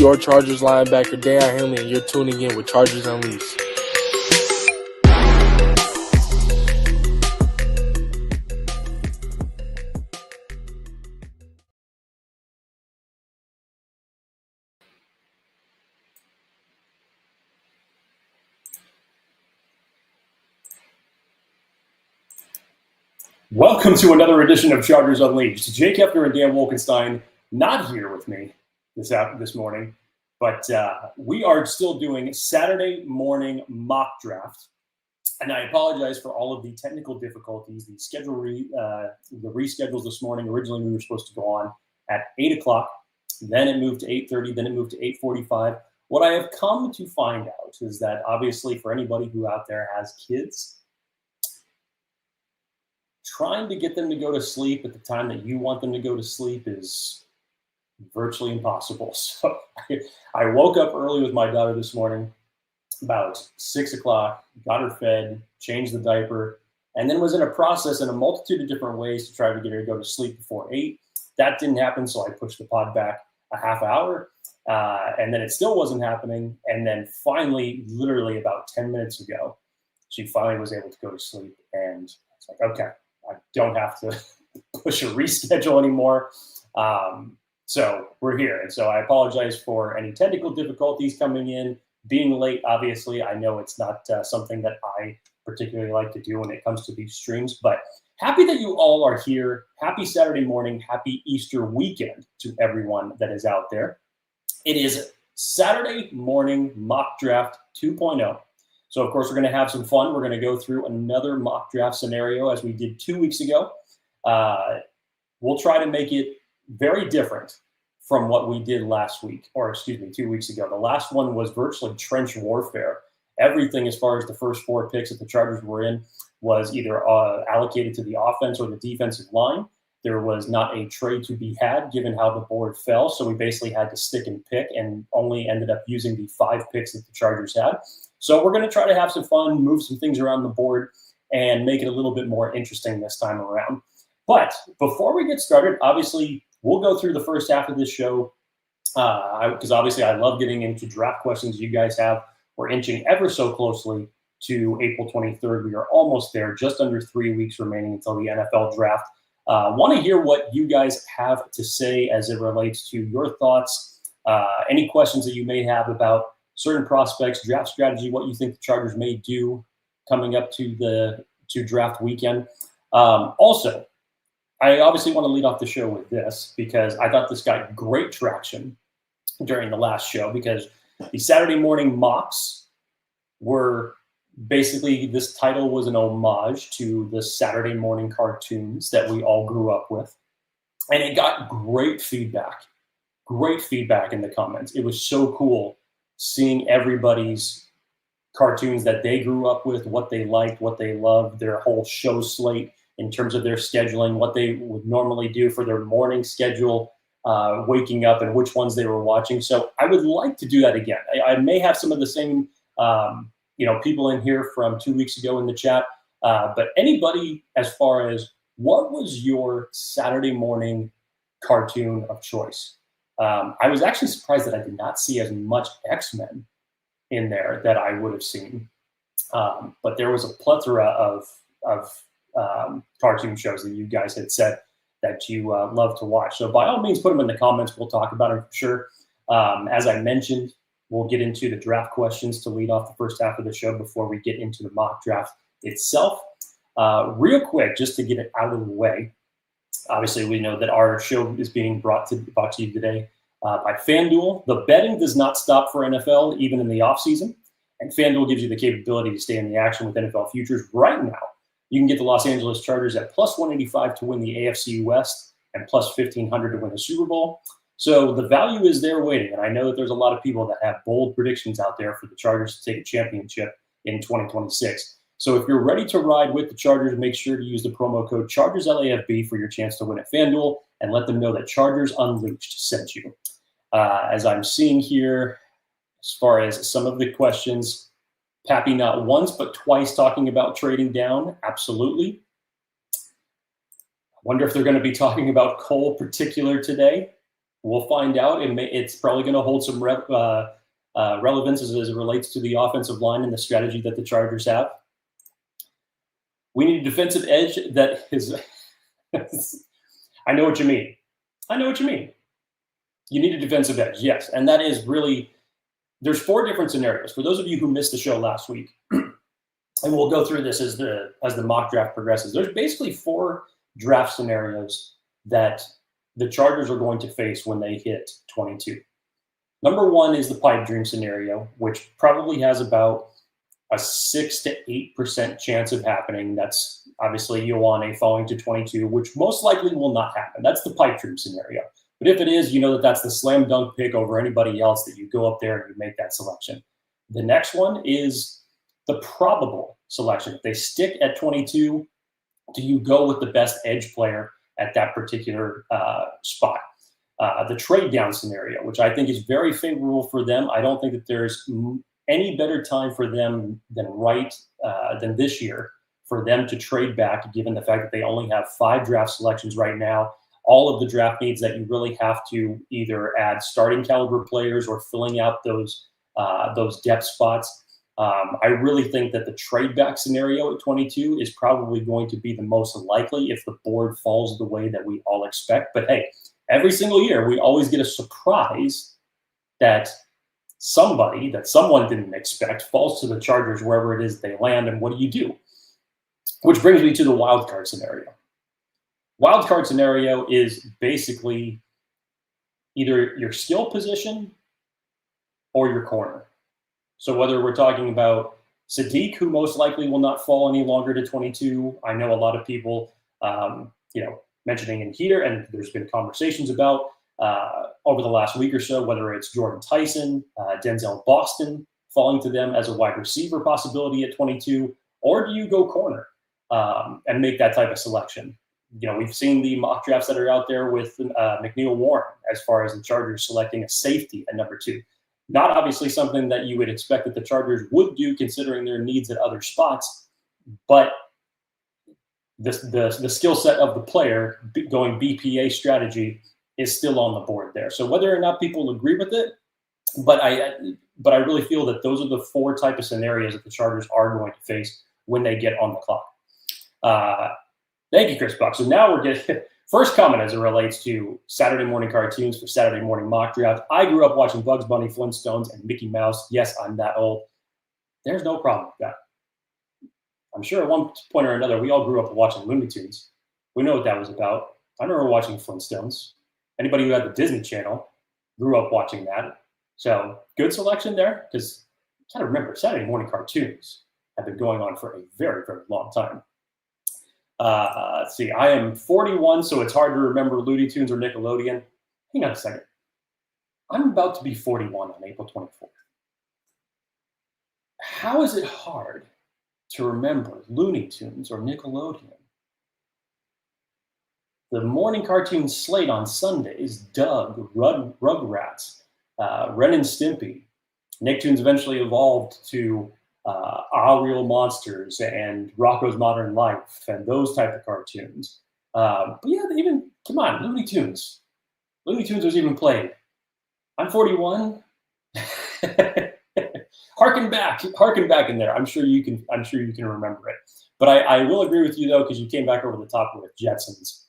your Chargers linebacker, Daiyan Henley, and you're tuning in with Chargers Unleashed. Welcome to another edition of Chargers Unleashed. Jake Hefner and Dan Wolkenstein not here with me this morning, but we are still doing Saturday morning mock draft. And I apologize for all of the technical difficulties. The schedule, the reschedules this morning. Originally, we were supposed to go on at 8 o'clock. Then it moved to 8:30. Then it moved to 8:45. What I have come to find out is that obviously for anybody who out there has kids, trying to get them to go to sleep at the time that you want them to go to sleep is virtually impossible. So I woke up early with my daughter this morning, about 6 o'clock, got her fed, changed the diaper, and then was in a process in a multitude of different ways to try to get her to go to sleep before 8. That didn't happen, so I pushed the pod back a half hour, and then it still wasn't happening. And then finally, literally about 10 minutes ago, she finally was able to go to sleep, and it's like, okay, I don't have to push a reschedule anymore. So we're here. And so I apologize for any technical difficulties coming in, being late. Obviously, I know it's not something that I particularly like to do when it comes to these streams, but happy that you all are here. Happy Saturday morning. Happy Easter weekend to everyone that is out there. It is Saturday morning mock draft 2.0. So, of course, we're going to have some fun. We're going to go through another mock draft scenario as we did 2 weeks ago. We'll try to make it very different from what we did last week, or excuse me, 2 weeks ago. The last one was virtually trench warfare. Everything as far as the first 4 picks that the Chargers were in was either allocated to the offense or the defensive line. There was not a trade to be had given how the board fell. So we basically had to stick and pick and only ended up using the 5 picks that the Chargers had. So we're going to try to have some fun, move some things around the board, and make it a little bit more interesting this time around. But before we get started, obviously, we'll go through the first half of this show because obviously I love getting into draft questions you guys have. We're inching ever so closely to April 23rd. We are almost there, just under 3 weeks remaining until the NFL draft. Want to hear what you guys have to say as it relates to your thoughts, any questions that you may have about certain prospects, draft strategy, what you think the Chargers may do coming up to draft weekend. Also, I obviously want to lead off the show with this because I thought this got great traction during the last show because the Saturday morning mocks were basically, this title was an homage to the Saturday morning cartoons that we all grew up with. And it got great feedback in the comments. It was so cool seeing everybody's cartoons that they grew up with, what they liked, what they loved, their whole show slate in terms of their scheduling, what they would normally do for their morning schedule, waking up, and which ones they were watching. So I would like to do that again. I may have some of the same people in here from 2 weeks ago in the chat, but anybody, as far as what was your Saturday morning cartoon of choice? I was actually surprised that I did not see as much X-Men in there that I would have seen. But there was a plethora of cartoon shows that you guys had said that you love to watch. So by all means, put them in the comments. We'll talk about them for sure. As I mentioned, we'll get into the draft questions to lead off the first half of the show before we get into the mock draft itself. Real quick, just to get it out of the way, obviously, we know that our show is being brought to you today by FanDuel. The betting does not stop for NFL, even in the offseason. And FanDuel gives you the capability to stay in the action with NFL futures right now. You can get the Los Angeles Chargers at plus 185 to win the AFC West and plus 1,500 to win the Super Bowl. So the value is there waiting. And I know that there's a lot of people that have bold predictions out there for the Chargers to take a championship in 2026. So if you're ready to ride with the Chargers, make sure to use the promo code ChargersLAFB for your chance to win at FanDuel and let them know that Chargers Unleashed sent you. As I'm seeing here, as far as some of the questions, Pappy not once but twice talking about trading down. Absolutely. I wonder if they're going to be talking about Cole particular today. We'll find out. It's probably going to hold some relevance as it relates to the offensive line and the strategy that the Chargers have. We need a defensive edge that is I know what you mean. I know what you mean. You need a defensive edge, yes. And that is really, there's 4 different scenarios. For those of you who missed the show last week, and we'll go through this as the mock draft progresses, there's basically 4 draft scenarios that the Chargers are going to face when they hit 22. Number 1 is the pipe dream scenario, which probably has about a 6 to 8% chance of happening. That's obviously Ioane falling to 22, which most likely will not happen. That's the pipe dream scenario. But if it is, you know that that's the slam dunk pick over anybody else that you go up there and you make that selection. The next one is the probable selection. If they stick at 22, do you go with the best edge player at that particular spot? The trade down scenario, which I think is very favorable for them. I don't think that there's any better time for them than this year for them to trade back, given the fact that they only have 5 draft selections right now. All of the draft needs that you really have to either add starting caliber players or filling out those depth spots. I really think that the trade back scenario at 22 is probably going to be the most likely if the board falls the way that we all expect. But hey, every single year we always get a surprise that someone didn't expect falls to the Chargers wherever it is they land. And what do you do? Which brings me to the wild card scenario. Wild card scenario is basically either your skill position or your corner. So whether we're talking about Sadiq, who most likely will not fall any longer to 22, I know a lot of people, mentioning in here, and there's been conversations about over the last week or so, whether it's Jordan Tyson, Denzel Boston falling to them as a wide receiver possibility at 22, or do you go corner and make that type of selection? You know, we've seen the mock drafts that are out there with McNeil Warren as far as the Chargers selecting a safety at number 2. Not obviously something that you would expect that the Chargers would do considering their needs at other spots, but the skill set of the player going BPA strategy is still on the board there. So whether or not people agree with it, but I really feel that those are the 4 type of scenarios that the Chargers are going to face when they get on the clock. Thank you, Chris Buck. So now we're getting first comment as it relates to Saturday morning cartoons for Saturday morning mock draft. I grew up watching Bugs Bunny, Flintstones, and Mickey Mouse. Yes, I'm that old. There's no problem with that. I'm sure at one point or another, we all grew up watching Looney Tunes. We know what that was about. I remember watching Flintstones. Anybody who had the Disney Channel grew up watching that. So good selection there, because you got to remember, Saturday morning cartoons have been going on for a very, very long time. Let's see, I am 41, so it's hard to remember Looney Tunes or Nickelodeon. Hang on a second. I'm about to be 41 on April 24th. How is it hard to remember Looney Tunes or Nickelodeon? The morning cartoon slate on Sundays, Doug, Rugrats, Ren and Stimpy. Nicktoons eventually evolved to Our Real Monsters and Rocko's Modern Life and those type of cartoons. But yeah, come on, Looney Tunes. Looney Tunes was even played. I'm 41. Harken back in there. I'm sure you can remember it. But I will agree with you though, because you came back over the top with Jetsons.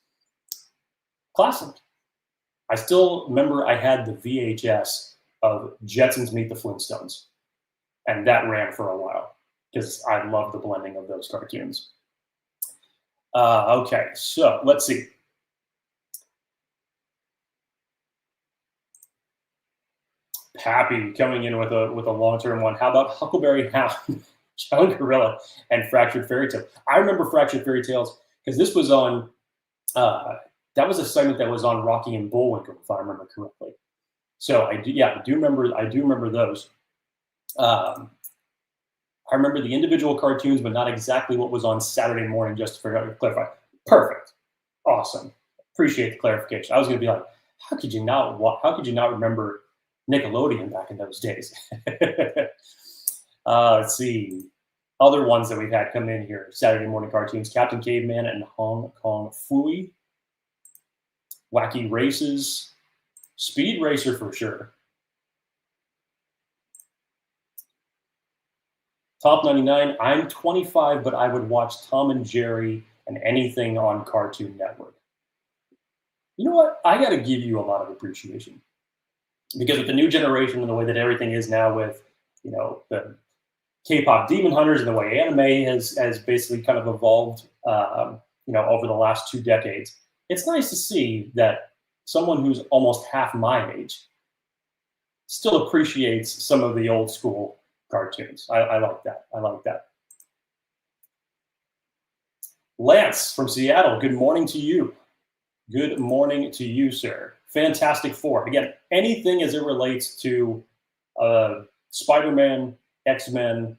Classic. I still remember I had the VHS of Jetsons Meet the Flintstones. And that ran for a while because I love the blending of those cartoons. Okay, so let's see. Pappy coming in with a long-term one. How about Huckleberry Hound, John Gorilla, and Fractured Fairy Tale? I remember Fractured Fairy Tales because this was on. That was a segment that was on Rocky and Bullwinkle, if I remember correctly. So I do remember those. I remember the individual cartoons, but not exactly what was on Saturday morning, just to clarify. Perfect. Awesome. Appreciate the clarification. I was going to be like, how could you not remember Nickelodeon back in those days? Let's see. Other ones that we've had come in here. Saturday morning cartoons, Captain Caveman and Hong Kong Phooey. Wacky Races. Speed Racer for sure. Top 99, I'm 25, but I would watch Tom and Jerry and anything on Cartoon Network. You know what? I got to give you a lot of appreciation because with the new generation and the way that everything is now with, the K-pop Demon Hunters and the way anime has basically kind of evolved, over the last 2 decades, it's nice to see that someone who's almost half my age still appreciates some of the old school cartoons. I like that. I like that. Lance from Seattle, good morning to you. Good morning to you, sir. Fantastic Four. Again, anything as it relates to Spider-Man, X-Men,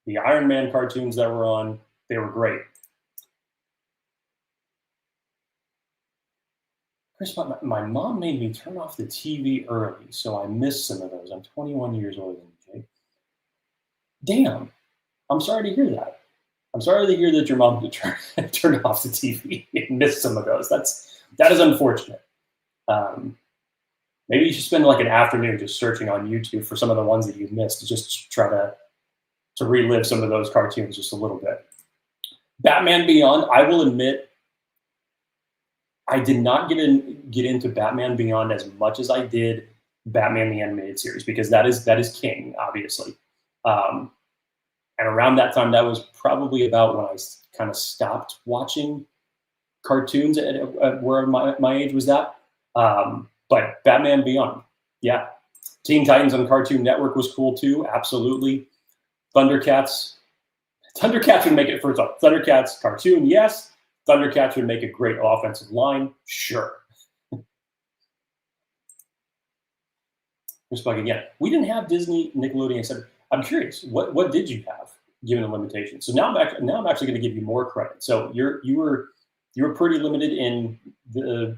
the Iron Man cartoons that were on, they were great. Chris, my mom made me turn off the TV early, so I missed some of those. I'm 21 years older than you, Jake. Damn. I'm sorry to hear that. I'm sorry to hear that your mom turned off the TV and missed some of those. That is unfortunate. Maybe you should spend like an afternoon just searching on YouTube for some of the ones that you missed to just try to relive some of those cartoons just a little bit. Batman Beyond, I will admit, I did not get into Batman Beyond as much as I did Batman the Animated Series because that is king, obviously. And around that time, that was probably about when I kind of stopped watching cartoons at where my age was at. But Batman Beyond, yeah. Teen Titans on Cartoon Network was cool too, absolutely. Thundercats would make it first off. Thundercats cartoon, yes. Thundercats would make a great offensive line, sure. Respect again. We didn't have Disney, Nickelodeon, etc. I'm curious, what did you have given the limitations? So now I'm actually going to give you more credit. So you were pretty limited in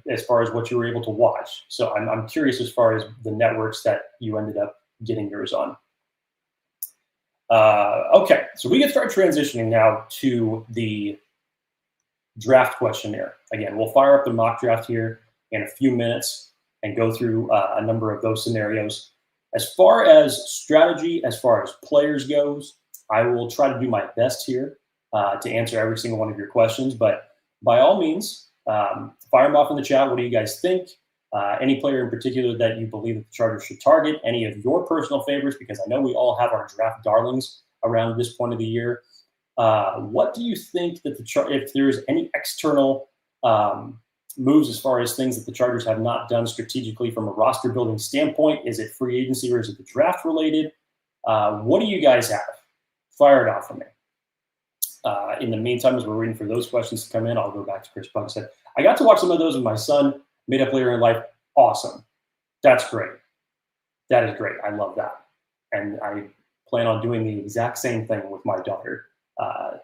as far as what you were able to watch. So I'm curious as far as the networks that you ended up getting yours on. Okay, so we can start transitioning now to the draft questionnaire. Again, we'll fire up the mock draft here in a few minutes and go through a number of those scenarios. As far as strategy, as far as players goes, I will try to do my best here to answer every single one of your questions. But by all means, fire them off in the chat. What do you guys think? Any player in particular that you believe that the Chargers should target? Any of your personal favorites? Because I know we all have our draft darlings around this point of the year. What do you think that if there's any external moves as far as things that the Chargers have not done strategically from a roster building standpoint? Is it free agency or is it the draft related? What do you guys have? Fire it out for me. In the meantime, as we're waiting for those questions to come in, I'll go back to Chris Buck. Said, I got to watch some of those with my son, made up later in life. Awesome. That's great. That is great. I love that. And I plan on doing the exact same thing with my daughter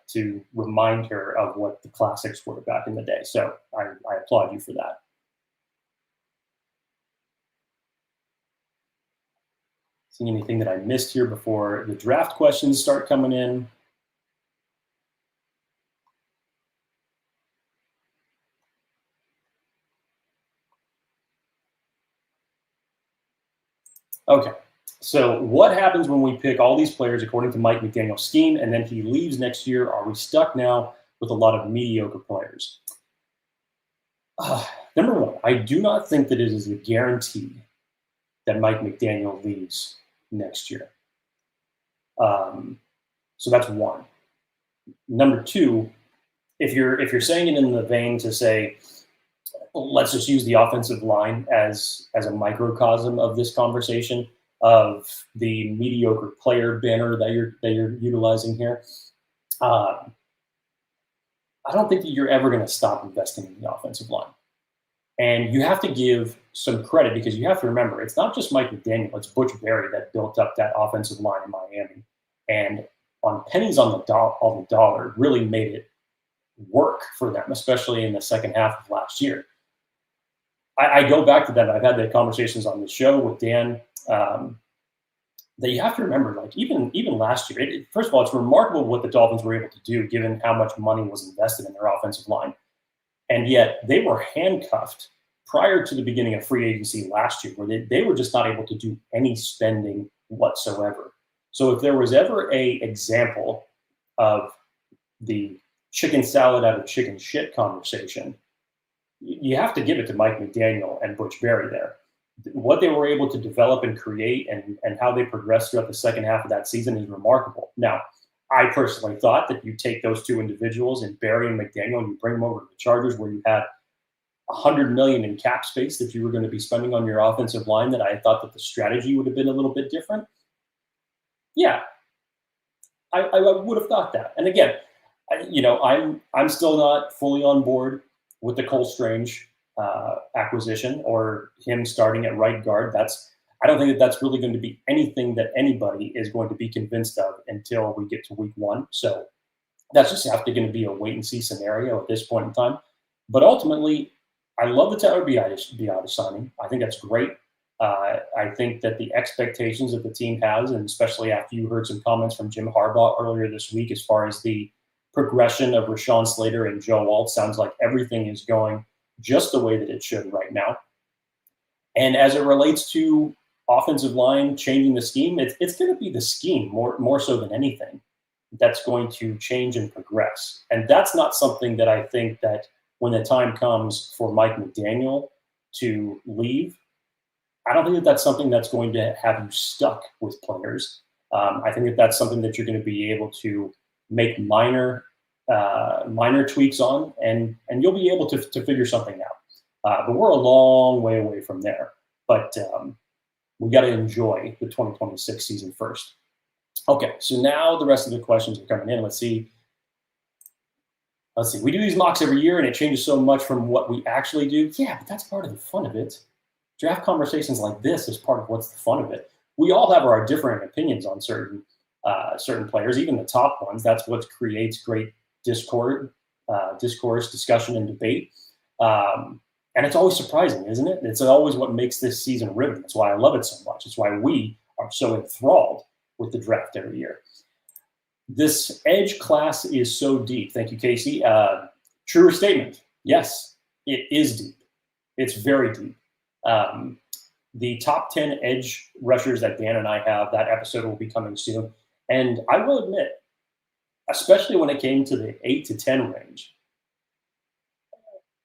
to remind her of what the classics were back in the day. So I applaud you for that. Seeing anything that I missed here before the draft questions start coming in? Okay, so what happens when we pick all these players according to Mike McDaniel's scheme and then he leaves next year? Are we stuck now with a lot of mediocre players? Number one, I do not think that it is a guarantee that Mike McDaniel leaves next year. So that's one. Number two, if you're saying it in the vein to say, let's just use the offensive line as a microcosm of this conversation of the mediocre player banner that you're utilizing here. I don't think that you're ever going to stop investing in the offensive line. And you have to give some credit because you have to remember, it's not just Mike McDaniel, it's Butch Barry that built up that offensive line in Miami. And on pennies on the dollar, really made it work for them, especially in the second half of last year. I go back to that. I've had the conversations on the show with Dan that you have to remember, like even last year, first of all, it's remarkable what the Dolphins were able to do given how much money was invested in their offensive line. And yet they were handcuffed prior to the beginning of free agency last year, where they were just not able to do any spending whatsoever. So if there was ever a example of the chicken salad out of chicken shit conversation, you have to give it to Mike McDaniel and Butch Berry there. What they were able to develop and create and how they progressed throughout the second half of that season is remarkable. Now, I personally thought that you take those two individuals and Berry and McDaniel and you bring them over to the Chargers where you had $100 million in cap space that you were going to be spending on your offensive line, that I thought that the strategy would have been a little bit different. Yeah, I would have thought that. And again, I'm still not fully on board with the Cole Strange acquisition or him starting at right guard. I don't think that that's really going to be anything that anybody is going to be convinced of until we get to week 1. So that's just going to be a wait and see scenario at this point in time. But ultimately, I love the Tyler Biadasz signing. I think that's great. I think that the expectations that the team has, and especially after you heard some comments from Jim Harbaugh earlier this week as far as the progression of Rashawn Slater and Joe Alt, sounds like everything is going just the way that it should right now. And as it relates to offensive line changing the scheme, it's going to be the scheme more so than anything that's going to change and progress. And that's not something that I think that when the time comes for Mike McDaniel to leave, I don't think that that's something that's going to have you stuck with players. I think that that's something that you're going to be able to make minor tweaks on, and you'll be able to figure something out. But we're a long way away from there. But we got to enjoy the 2026 season first. Okay, so now the rest of the questions are coming in. Let's see. We do these mocks every year, and it changes so much from what we actually do. Yeah, but that's part of the fun of it. Draft conversations like this is part of what's the fun of it. We all have our different opinions on certain players, even the top ones. That's what creates great discourse, discussion, and debate. And it's always surprising, isn't it? It's always what makes this season riveting. That's why I love it so much. It's why we are so enthralled with the draft every year. This edge class is so deep. Thank you, Casey. Truer statement. Yes, it is deep. It's very deep. The top 10 edge rushers that Dan and I have, that episode will be coming soon. And I will admit, especially when it came to the 8 to 10 range,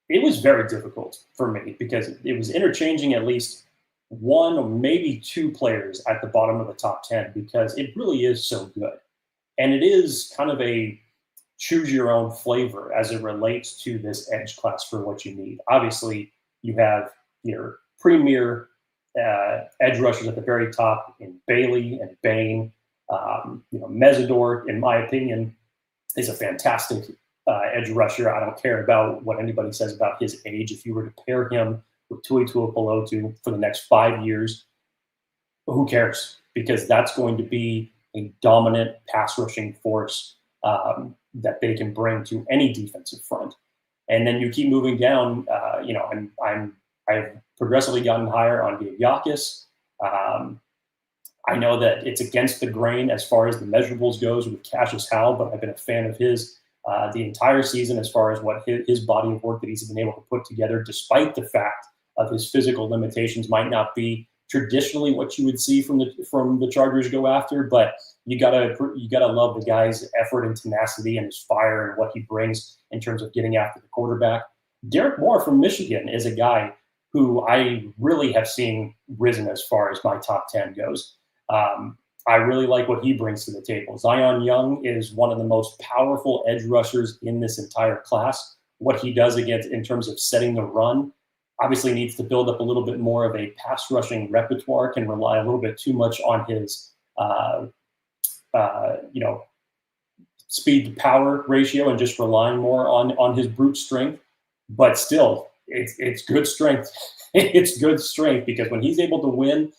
it was very difficult for me because it was interchanging at least one or maybe two players at the bottom of the top 10 because it really is so good. And it is kind of a choose your own flavor as it relates to this edge class for what you need. Obviously, you have your premier edge rushers at the very top in Bailey and Bain. Mesidor, in my opinion, is a fantastic edge rusher. I don't care about what anybody says about his age. If you were to pair him with Tui Tuipulotu for the next 5 years, who cares? Because that's going to be a dominant pass rushing force that they can bring to any defensive front. And then you keep moving down. I've progressively gotten higher on Gabe Yakis. I know that it's against the grain as far as the measurables goes with Cassius Howell, but I've been a fan of his the entire season as far as what his body of work that he's been able to put together, despite the fact of his physical limitations might not be traditionally what you would see from the Chargers go after. But you gotta love the guy's effort and tenacity and his fire and what he brings in terms of getting after the quarterback. Derek Moore from Michigan is a guy who I really have seen risen as far as my top 10 goes. I really like what he brings to the table. Zion Young is one of the most powerful edge rushers in this entire class. What he does against in terms of setting the run, obviously needs to build up a little bit more of a pass rushing repertoire, can rely a little bit too much on his speed to power ratio and just relying more on his brute strength. But still, it's good strength. It's good strength because when he's able to win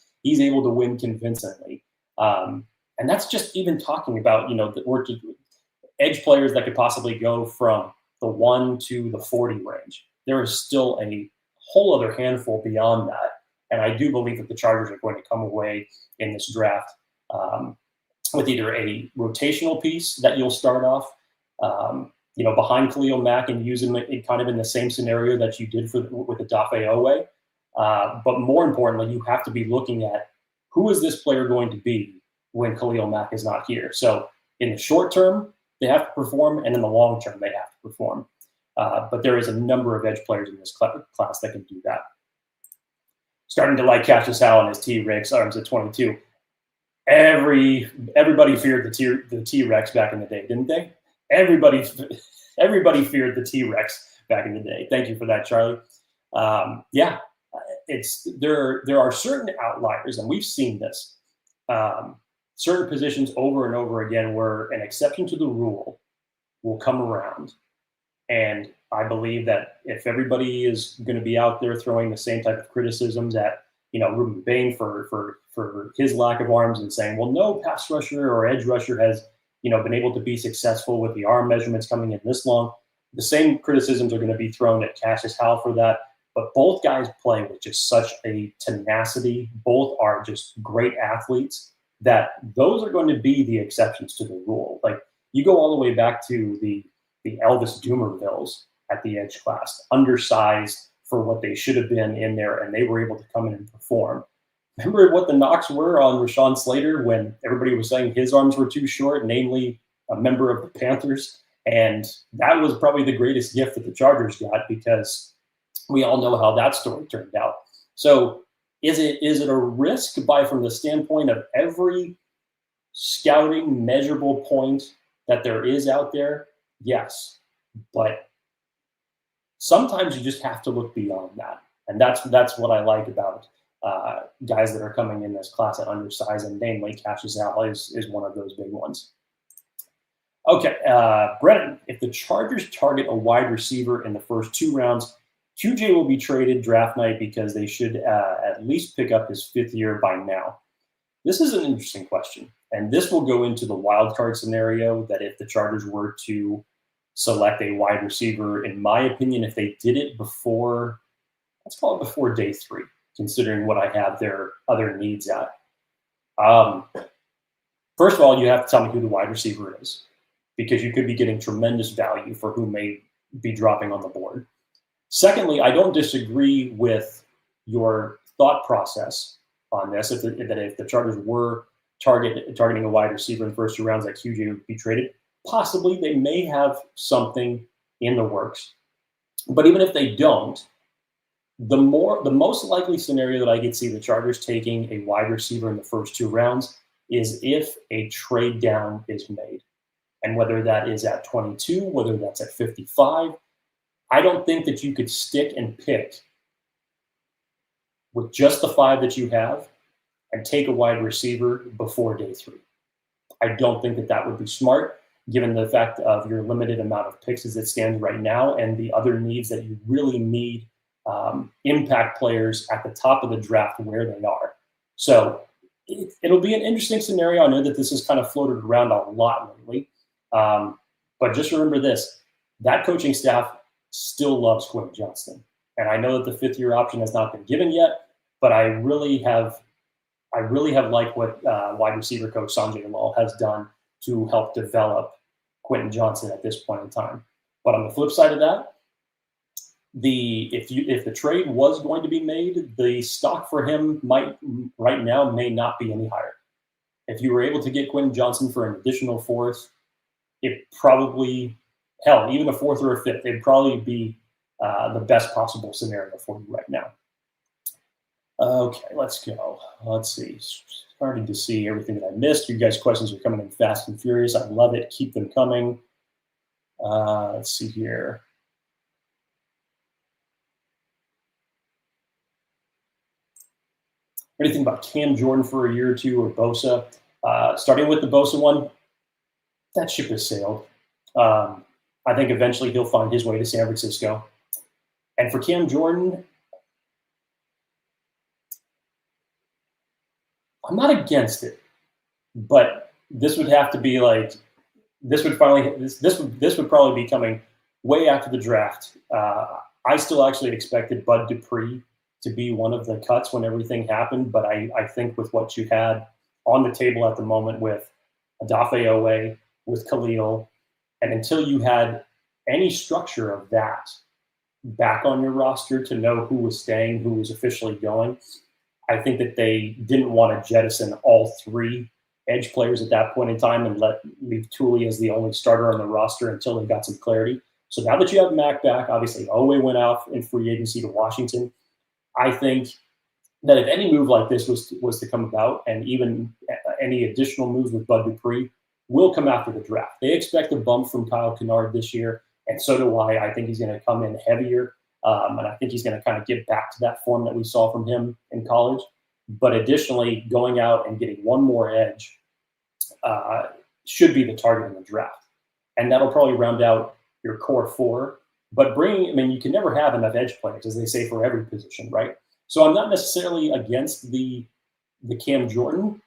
convincingly. And that's just even talking about, the edge players that could possibly go from the 1 to the 40 range. There is still a whole other handful beyond that. And I do believe that the Chargers are going to come away in this draft with either a rotational piece that you'll start off, behind Khalil Mack and use him kind of in the same scenario that you did with Odafe Oweh. But more importantly, you have to be looking at who is this player going to be when Khalil Mack is not here. So in the short term, they have to perform, and in the long term, they have to perform. But there is a number of edge players in this class that can do that. Starting to like Cassius Howell and his T-Rex arms at 22. Everybody feared the T-Rex back in the day, didn't they? Everybody feared the T-Rex back in the day. Thank you for that, Charlie. Yeah, there are certain outliers, and we've seen this. Certain positions over and over again where an exception to the rule will come around. And I believe that if everybody is going to be out there throwing the same type of criticisms at, Ruben Bain for his lack of arms and saying, well, no pass rusher or edge rusher has, been able to be successful with the arm measurements coming in this long, the same criticisms are going to be thrown at Cassius Howell for that. But both guys play with just such a tenacity. Both are just great athletes that those are going to be the exceptions to the rule. Like, you go all the way back to the Elvis Dumervilles at the edge class, undersized for what they should have been in there, and they were able to come in and perform. Remember what the knocks were on Rashawn Slater when everybody was saying his arms were too short, namely a member of the Panthers? And that was probably the greatest gift that the Chargers got, because we all know how that story turned out. So is it a risk from the standpoint of every scouting measurable point that there is out there? Yes, but sometimes you just have to look beyond that, and that's what I like about guys that are coming in this class at undersized, and namely Cassius Howell is one of those big ones. Okay, Brennan, if the Chargers target a wide receiver in the first 2 rounds, QJ will be traded draft night because they should at least pick up his 5th year by now. This is an interesting question, and this will go into the wild card scenario that if the Chargers were to select a wide receiver, in my opinion, if they did it before, let's call it before day 3, considering what I have their other needs at. First of all, you have to tell me who the wide receiver is, because you could be getting tremendous value for who may be dropping on the board. Secondly, I don't disagree with your thought process on this. If the Chargers were targeting a wide receiver in the first 2 rounds, that QJ would be traded. Possibly they may have something in the works. But even if they don't, the most likely scenario that I could see the Chargers taking a wide receiver in the first 2 rounds is if a trade down is made. And whether that is at 22, whether that's at 55, I don't think that you could stick and pick with just the 5 that you have and take a wide receiver before day 3. I don't think that would be smart, given the fact of your limited amount of picks as it stands right now and the other needs that you really need impact players at the top of the draft where they are. So it'll be an interesting scenario. I know that this has kind of floated around a lot lately. But just remember this, that coaching staff still loves Quentin Johnston. And I know that the 5th year option has not been given yet, but I really have liked what wide receiver coach Sanjay Lal has done to help develop Quentin Johnston at this point in time. But on the flip side of that, if the trade was going to be made, the stock for him right now may not be any higher. If you were able to get Quentin Johnston for an additional 4th, it probably, hell, even a 4th or a 5th, it'd probably be the best possible scenario for you right now. Okay, let's go. Let's see. Starting to see everything that I missed. You guys' questions are coming in fast and furious. I love it. Keep them coming. Let's see here. Anything about Cam Jordan for a year or 2 or Bosa? Starting with the Bosa one, that ship has sailed. I think eventually he'll find his way to San Francisco. And for Cam Jordan, I'm not against it, but this would have to be like, this would probably be coming way after the draft. I still actually expected Bud Dupree to be one of the cuts when everything happened, but I think with what you had on the table at the moment with Odafe Oweh, with Khalil, and until you had any structure of that back on your roster to know who was staying, who was officially going. I think that they didn't want to jettison all three edge players at that point in time and leave Thule as the only starter on the roster until they got some clarity. So now that you have Mac back, obviously Owe went out in free agency to Washington. I think that if any move like this was to come about, and even any additional moves with Bud Dupree, will come after the draft. They expect a bump from Kyle Kennard this year, and so do I. I think he's going to come in heavier, and I think he's going to kind of get back to that form that we saw from him in college. But additionally, going out and getting one more edge should be the target in the draft. And that'll probably round out your core four. But you can never have enough edge players, as they say, for every position, right? So I'm not necessarily against the Cam Jordan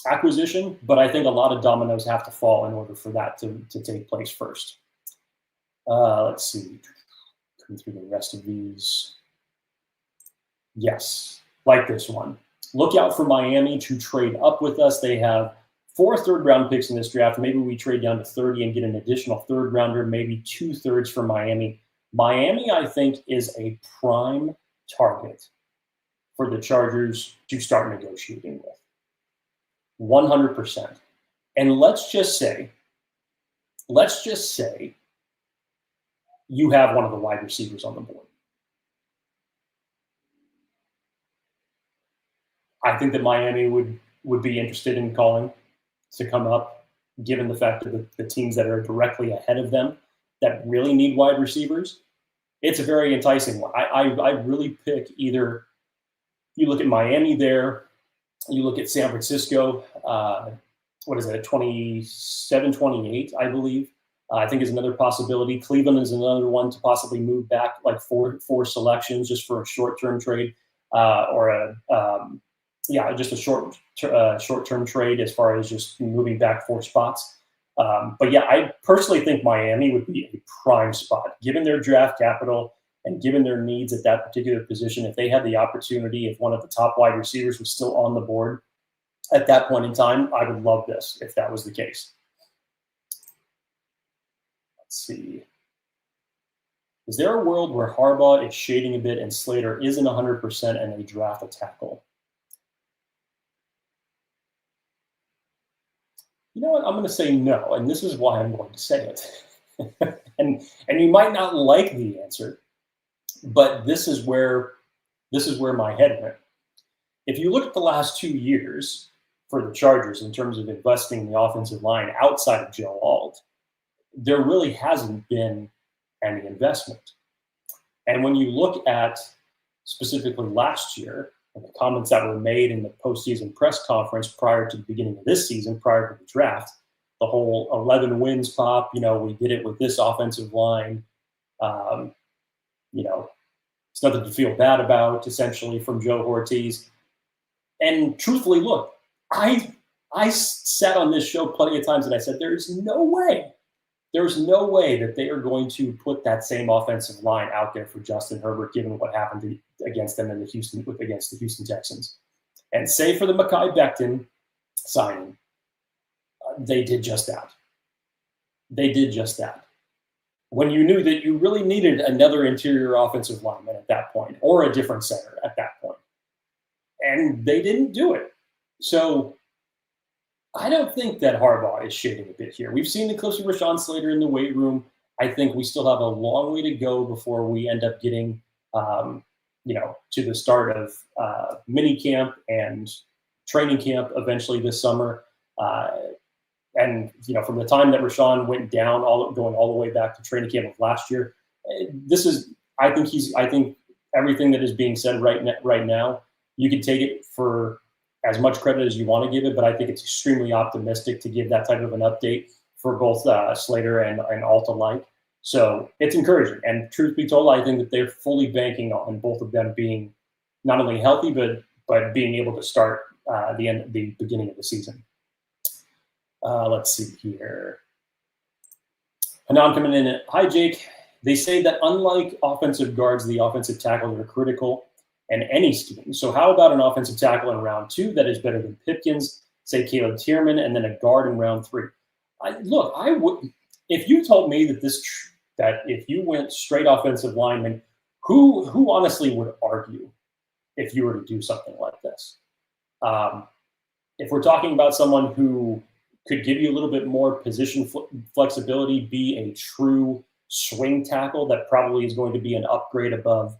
acquisition, but I think a lot of dominoes have to fall in order for that to take place first. Let's see. Come through the rest of these. Yes, like this one. Look out for Miami to trade up with us. They have 4 third-round picks in this draft. Maybe we trade down to 30 and get an additional third-rounder, maybe 2 thirds for Miami. Miami, I think, is a prime target for the Chargers to start negotiating with. 100%. And let's just say you have one of the wide receivers on the board. I think that Miami would be interested in calling to come up, given the fact that the teams that are directly ahead of them that really need wide receivers. It's a very enticing one. I really pick either you look at Miami there, you look at San Francisco, what is it, 27, 28, I believe. I think is another possibility. Cleveland is another one to possibly move back like four selections just for a short-term trade just a short-term trade as far as just moving back 4 spots. But yeah, I personally think Miami would be a prime spot, given their draft capital and given their needs at that particular position. If they had the opportunity, if one of the top wide receivers was still on the board at that point in time, I would love this if that was the case. Let's see. Is there a world where Harbaugh is shading a bit and Slater isn't 100% and they draft a tackle? You know what? I'm going to say no, and this is why I'm going to say it. and you might not like the answer, but this is where my head went. If you look at the last 2 years for the Chargers in terms of investing in the offensive line outside of Joe Alt, there really hasn't been any investment. And when you look at specifically last year, and the comments that were made in the postseason press conference prior to the beginning of this season, prior to the draft, the whole 11 wins pop, we did it with this offensive line. It's nothing to feel bad about, essentially, from Joe Ortiz. And truthfully, look, I sat on this show plenty of times and I said, there's no way that they are going to put that same offensive line out there for Justin Herbert, given what happened against them against the Houston Texans. And save for the Mekhi Becton signing, they did just that. When you knew that you really needed another interior offensive lineman at that point, or a different center at that point. And they didn't do it. So I don't think that Harbaugh is shading a bit here. We've seen the clips of Rashawn Slater in the weight room. I think we still have a long way to go before we end up getting, to the start of mini camp and training camp eventually this summer. And from the time that Rashawn went down, going all the way back to training camp of last year, I think everything that is being said right now, you can take it for as much credit as you want to give it, but I think it's extremely optimistic to give that type of an update for both Slater and Alt alike. So it's encouraging. And truth be told, I think that they're fully banking on both of them being not only healthy, but being able to start the beginning of the season. Let's see here. Hanan coming in. Hi, Jake. They say that unlike offensive guards, the offensive tackles are critical in any scheme. So how about an offensive tackle in round 2 that is better than Pipkins, say Caleb Tierman, and then a guard in round 3? If if you told me that that if you went straight offensive lineman, who honestly would argue if you were to do something like this? If we're talking about someone who could give you a little bit more position flexibility, be a true swing tackle, that probably is going to be an upgrade above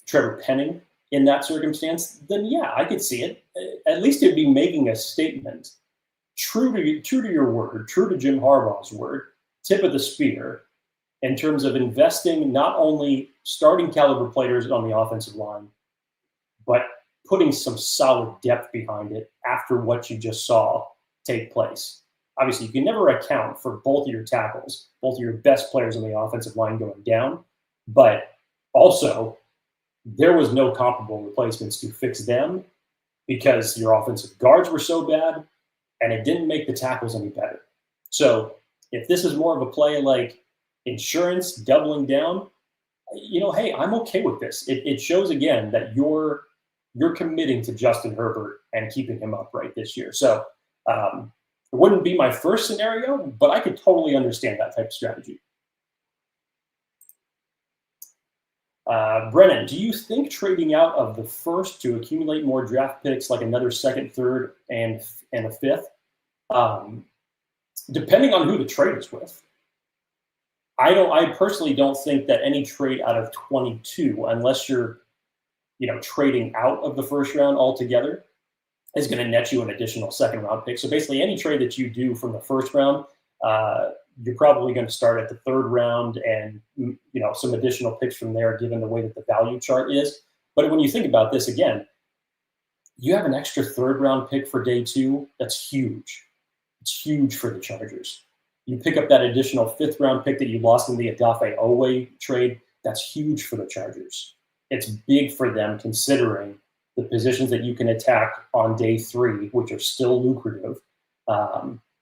Trevor Penning in that circumstance, then yeah, I could see it. At least it'd be making a statement, true to your word, true to Jim Harbaugh's word, tip of the spear, in terms of investing not only starting caliber players on the offensive line, but putting some solid depth behind it after what you just saw take place. Obviously, you can never account for both of your tackles, both of your best players on the offensive line going down, but also there was no comparable replacements to fix them because your offensive guards were so bad and it didn't make the tackles any better. So if this is more of a play like insurance, doubling down, hey, I'm okay with this. It shows again that you're committing to Justin Herbert and keeping him upright this year. So it wouldn't be my first scenario, but I could totally understand that type of strategy. Brennan, do you think trading out of the first to accumulate more draft picks, like another second, third, and a fifth, depending on who the trade is with? I personally don't think that any trade out of 22, unless you're trading out of the first round altogether, is going to net you an additional second round pick. So basically any trade that you do from the first round, you're probably going to start at the third round and some additional picks from there, given the way that the value chart is. But when you think about this again, you have an extra third round pick for day two. That's huge. It's huge for the Chargers. You pick up that additional fifth round pick that you lost in the Odafe Oweh trade. That's huge for the Chargers. It's big for them, considering the positions that you can attack on day three, which are still lucrative.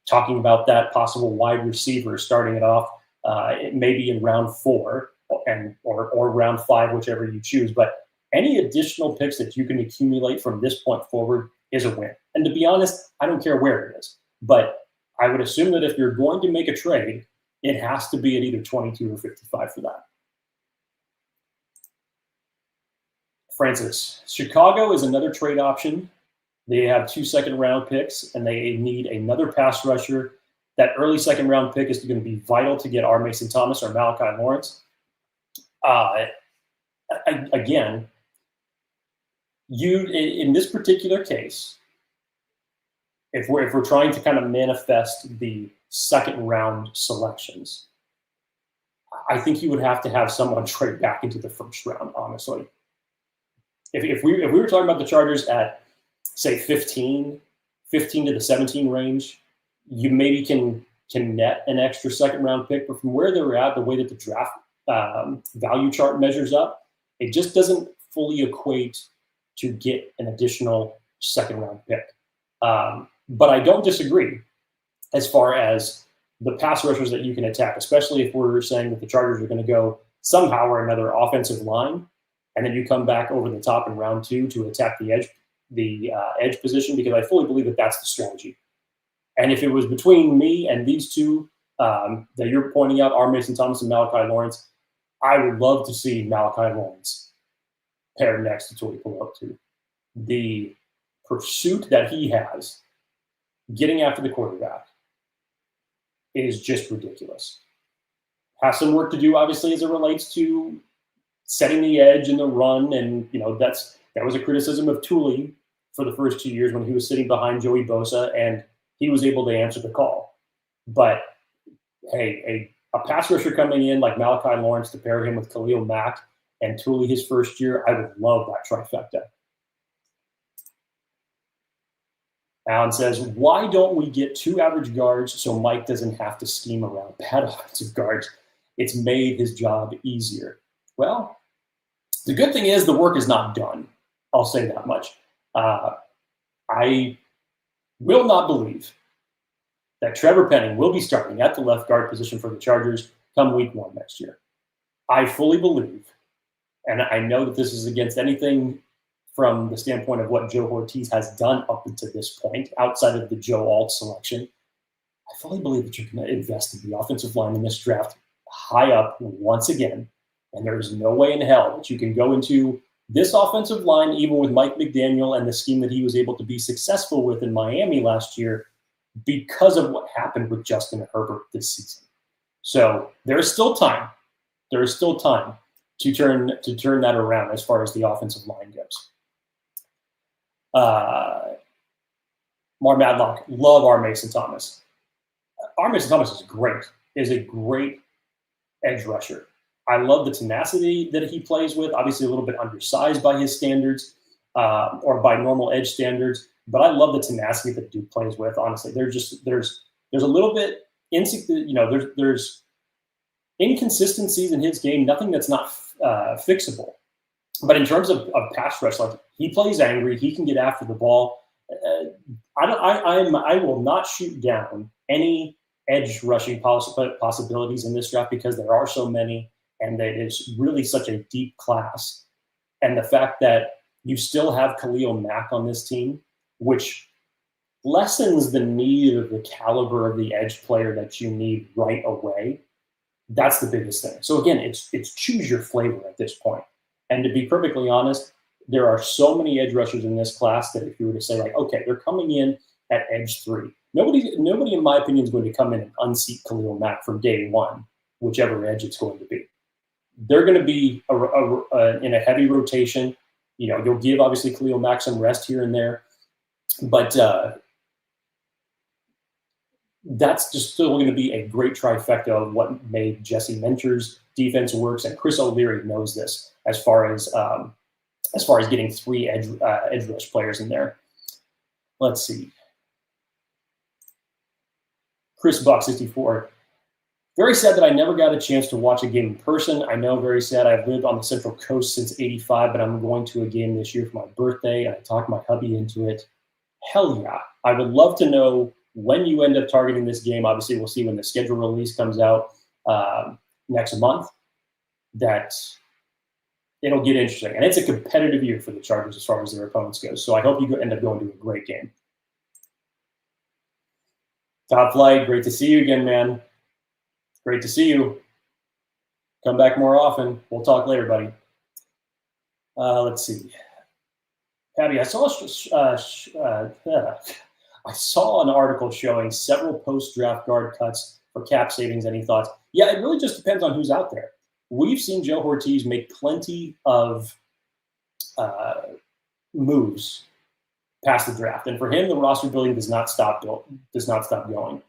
Talking about that possible wide receiver starting it off, maybe in round 4 or round 5, whichever you choose. But any additional picks that you can accumulate from this point forward is a win. And to be honest, I don't care where it is. But I would assume that if you're going to make a trade, it has to be at either 22 or 55 for that. Francis, Chicago is another trade option. They have 2 second-round picks, and they need another pass rusher. That early second-round pick is going to be vital to get R. Mason Thomas or Malachi Lawrence. Again, in this particular case, if we're trying to kind of manifest the second-round selections, I think you would have to have someone trade back into the first round, honestly. If we were talking about the Chargers at, say, 15 to the 17 range, you maybe can net an extra second-round pick. But from where they're at, the way that the draft value chart measures up, it just doesn't fully equate to get an additional second-round pick. But I don't disagree as far as the pass rushers that you can attack, especially if we're saying that the Chargers are going to go somehow or another offensive line, and then you come back over the top in round 2 to attack the edge position, because I fully believe that that's the strategy. And if it was between me and these two that you're pointing out, R. Mason Thomas and Malachi Lawrence, I would love to see Malachi Lawrence paired next to Tuli Pelotu. The pursuit that he has getting after the quarterback is just ridiculous. Has some work to do, obviously, as it relates to setting the edge and the run. And, that was a criticism of Tuli for the first 2 years when he was sitting behind Joey Bosa and he was able to answer the call. But, hey, a pass rusher coming in like Malachi Lawrence to pair him with Khalil Mack and Tuli his first year, I would love that trifecta. Alan says, why don't we get 2 average guards so Mike doesn't have to scheme around bad offensive guards? It's made his job easier. Well, the good thing is the work is not done. I'll say that much. I will not believe that Trevor Penning will be starting at the left guard position for the Chargers come week 1 next year. I fully believe, and I know that this is against anything from the standpoint of what Joe Ortiz has done up until this point, outside of the Joe Alt selection, I fully believe that you're going to invest in the offensive line in this draft high up once again. And there's no way in hell that you can go into this offensive line, even with Mike McDaniel and the scheme that he was able to be successful with in Miami last year, because of what happened with Justin Herbert this season. So there is still time. There is still time to turn that around as far as the offensive line goes. Mar Madlock, love R. Mason Thomas. R. Mason Thomas is a great edge rusher. I love the tenacity that he plays with, obviously a little bit undersized by his standards or by normal edge standards, but I love the tenacity that Duke plays with, honestly. There's a little bit, there's inconsistencies in his game, nothing that's not fixable. But in terms of pass rush, like he plays angry, he can get after the ball. I will not shoot down any edge rushing possibilities in this draft because there are so many, and that it's really such a deep class. And the fact that you still have Khalil Mack on this team, which lessens the need of the caliber of the edge player that you need right away. That's the biggest thing. So again, it's choose your flavor at this point. And to be perfectly honest, there are so many edge rushers in this class that if you were to say, like, okay, they're coming in at edge 3, nobody, in my opinion, is going to come in and unseat Khalil Mack from day one, whichever edge it's going to be. They're going to be in a heavy rotation. You'll give, obviously, Khalil Mack some rest here and there. But that's just still going to be a great trifecta of what made Jesse Mentor's defense works, and Chris O'Leary knows this as far as getting 3 edge rush players in there. Let's see. Chris Buck 64. Very sad that I never got a chance to watch a game in person. I know, very sad. I've lived on the Central Coast since '85, but I'm going to a game this year for my birthday, and I talked my hubby into it. Hell yeah. I would love to know when you end up targeting this game. Obviously, we'll see when the schedule release comes out next month. That it'll get interesting. And it's a competitive year for the Chargers as far as their opponents go. So I hope you end up going to a great game. Top Flight, great to see you again, man. Great to see you. Come back more often. We'll talk later, buddy. Let's see. Patty, I saw an article showing several post-draft guard cuts for cap savings. Any thoughts? Yeah, it really just depends on who's out there. We've seen Joe Ortiz make plenty of moves past the draft, and for him, the roster building does not stop going.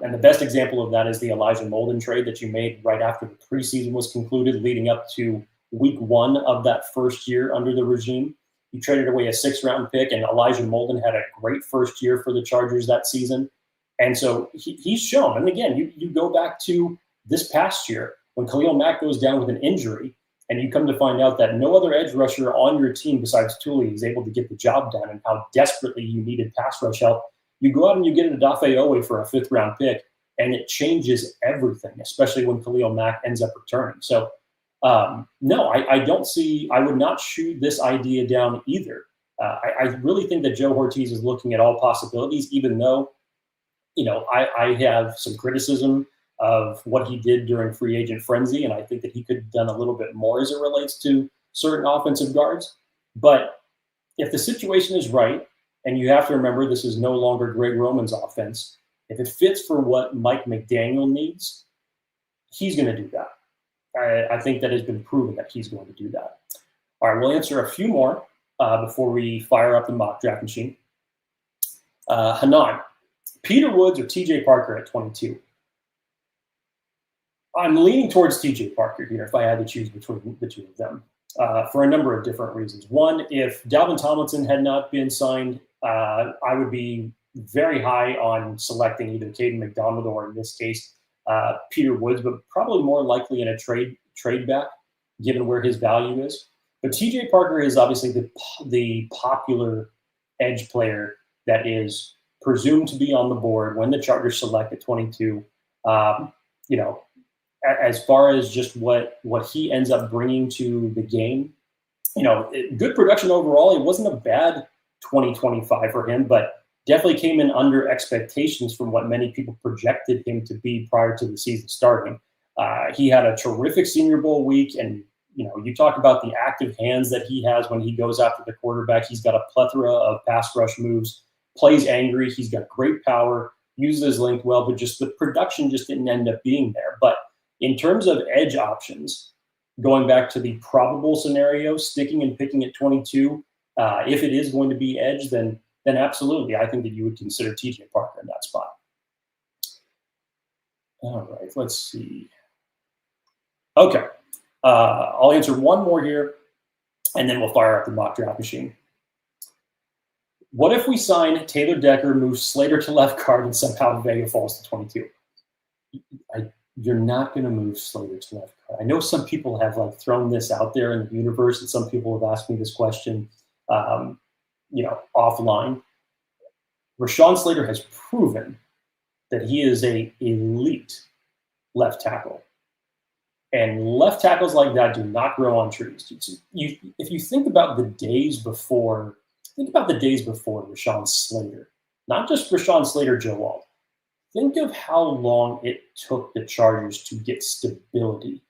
And the best example of that is the Elijah Molden trade that you made right after the preseason was concluded, leading up to week 1 of that first year under the regime. You traded away a 6th-round pick, and Elijah Molden had a great first year for the Chargers that season. And so he's shown. And again, you go back to this past year when Khalil Mack goes down with an injury, and you come to find out that no other edge rusher on your team besides Tully is able to get the job done, and how desperately you needed pass rush help. You go out and you get Odafe Oweh for a 5th-round pick, and it changes everything, especially when Khalil Mack ends up returning. So, no, I don't see – I would not shoot this idea down either. I really think that Joe Ortiz is looking at all possibilities, even though, I have some criticism of what he did during free agent frenzy, and I think that he could have done a little bit more as it relates to certain offensive guards. But if the situation is right, and you have to remember this is no longer Greg Roman's offense, if it fits for what Mike McDaniel needs, he's going to do that. I think that has been proven that he's going to do that. All right, we'll answer a few more before we fire up the mock draft machine. Hanan, Peter Woods or TJ Parker at 22? I'm leaning towards TJ Parker here if I had to choose between the two of them for a number of different reasons. One, if Dalvin Tomlinson had not been signed, I would be very high on selecting either Caden McDonald or, in this case, Peter Woods, but probably more likely in a trade back, given where his value is. But TJ Parker is obviously the popular edge player that is presumed to be on the board when the Chargers select at 22. As far as just what he ends up bringing to the game, good production overall. It wasn't a bad 2025 for him, but definitely came in under expectations from what many people projected him to be prior to the season starting. He had a terrific Senior Bowl week, and you talk about the active hands that he has when he goes after the quarterback. He's got a plethora of pass rush moves, plays angry. He's got great power, uses his length well, but just the production just didn't end up being there. But in terms of edge options, going back to the probable scenario, sticking and picking at 22, if it is going to be edge, then absolutely, I think that you would consider TJ Parker in that spot. All right, let's see. Okay, I'll answer one more here, and then we'll fire up the mock draft machine. What if we sign Taylor Decker, move Slater to left guard, and somehow Vega falls to 22? You're not going to move Slater to left guard. I know some people have thrown this out there in the universe, and some people have asked me this question, offline. Rashawn Slater has proven that he is an elite left tackle. And left tackles like that do not grow on trees. If you think about the days before Rashawn Slater, not just Rashawn Slater, Joe Alt. Think of how long it took the Chargers to get stability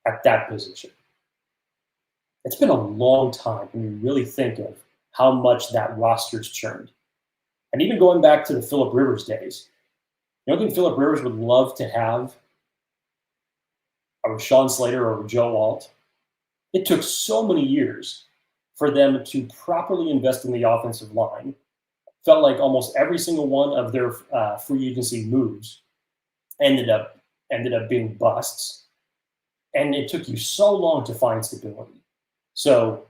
at that position. It's been a long time when you really think of how much that roster's churned. And even going back to the Phillip Rivers days, you don't think Phillip Rivers would love to have a Rashawn Slater or a Joe Alt? It took so many years for them to properly invest in the offensive line. Felt like almost every single one of their free agency moves ended up being busts. And it took you so long to find stability. So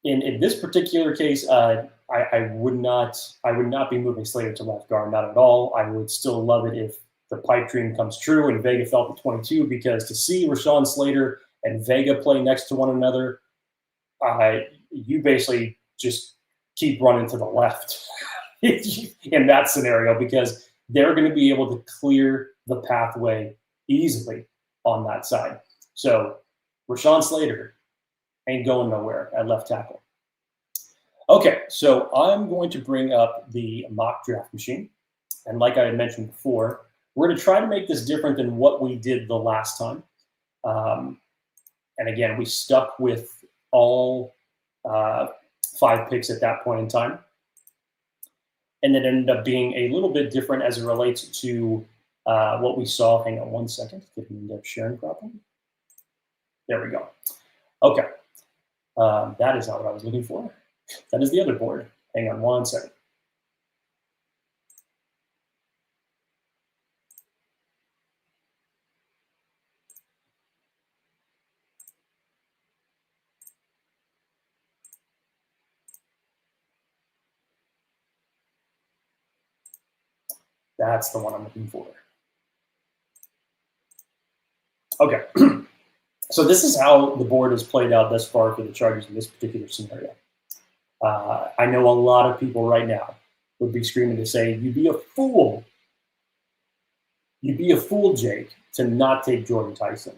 in this particular case, I would not be moving Slater to left guard, not at all. I would still love it if the pipe dream comes true and Vega fell to 22, because to see Rashawn Slater and Vega play next to one another, you basically just keep running to the left in that scenario, because they're going to be able to clear the pathway easily on that side. So Rashawn Slater ain't going nowhere at left tackle. Okay, so I'm going to bring up the mock draft machine. And like I had mentioned before, we're going to try to make this different than what we did the last time. And again, we stuck with all 5 picks at that point in time. And it ended up being a little bit different as it relates to what we saw. Hang on one second. Didn't end up sharing properly. There we go. Okay. That is not what I was looking for. That is the other board. Hang on one second. That's the one I'm looking for. Okay. So this is how the board has played out thus far for the Chargers in this particular scenario. I know a lot of people right now would be screaming to say, you'd be a fool. You'd be a fool, Jake, to not take Jordan Tyson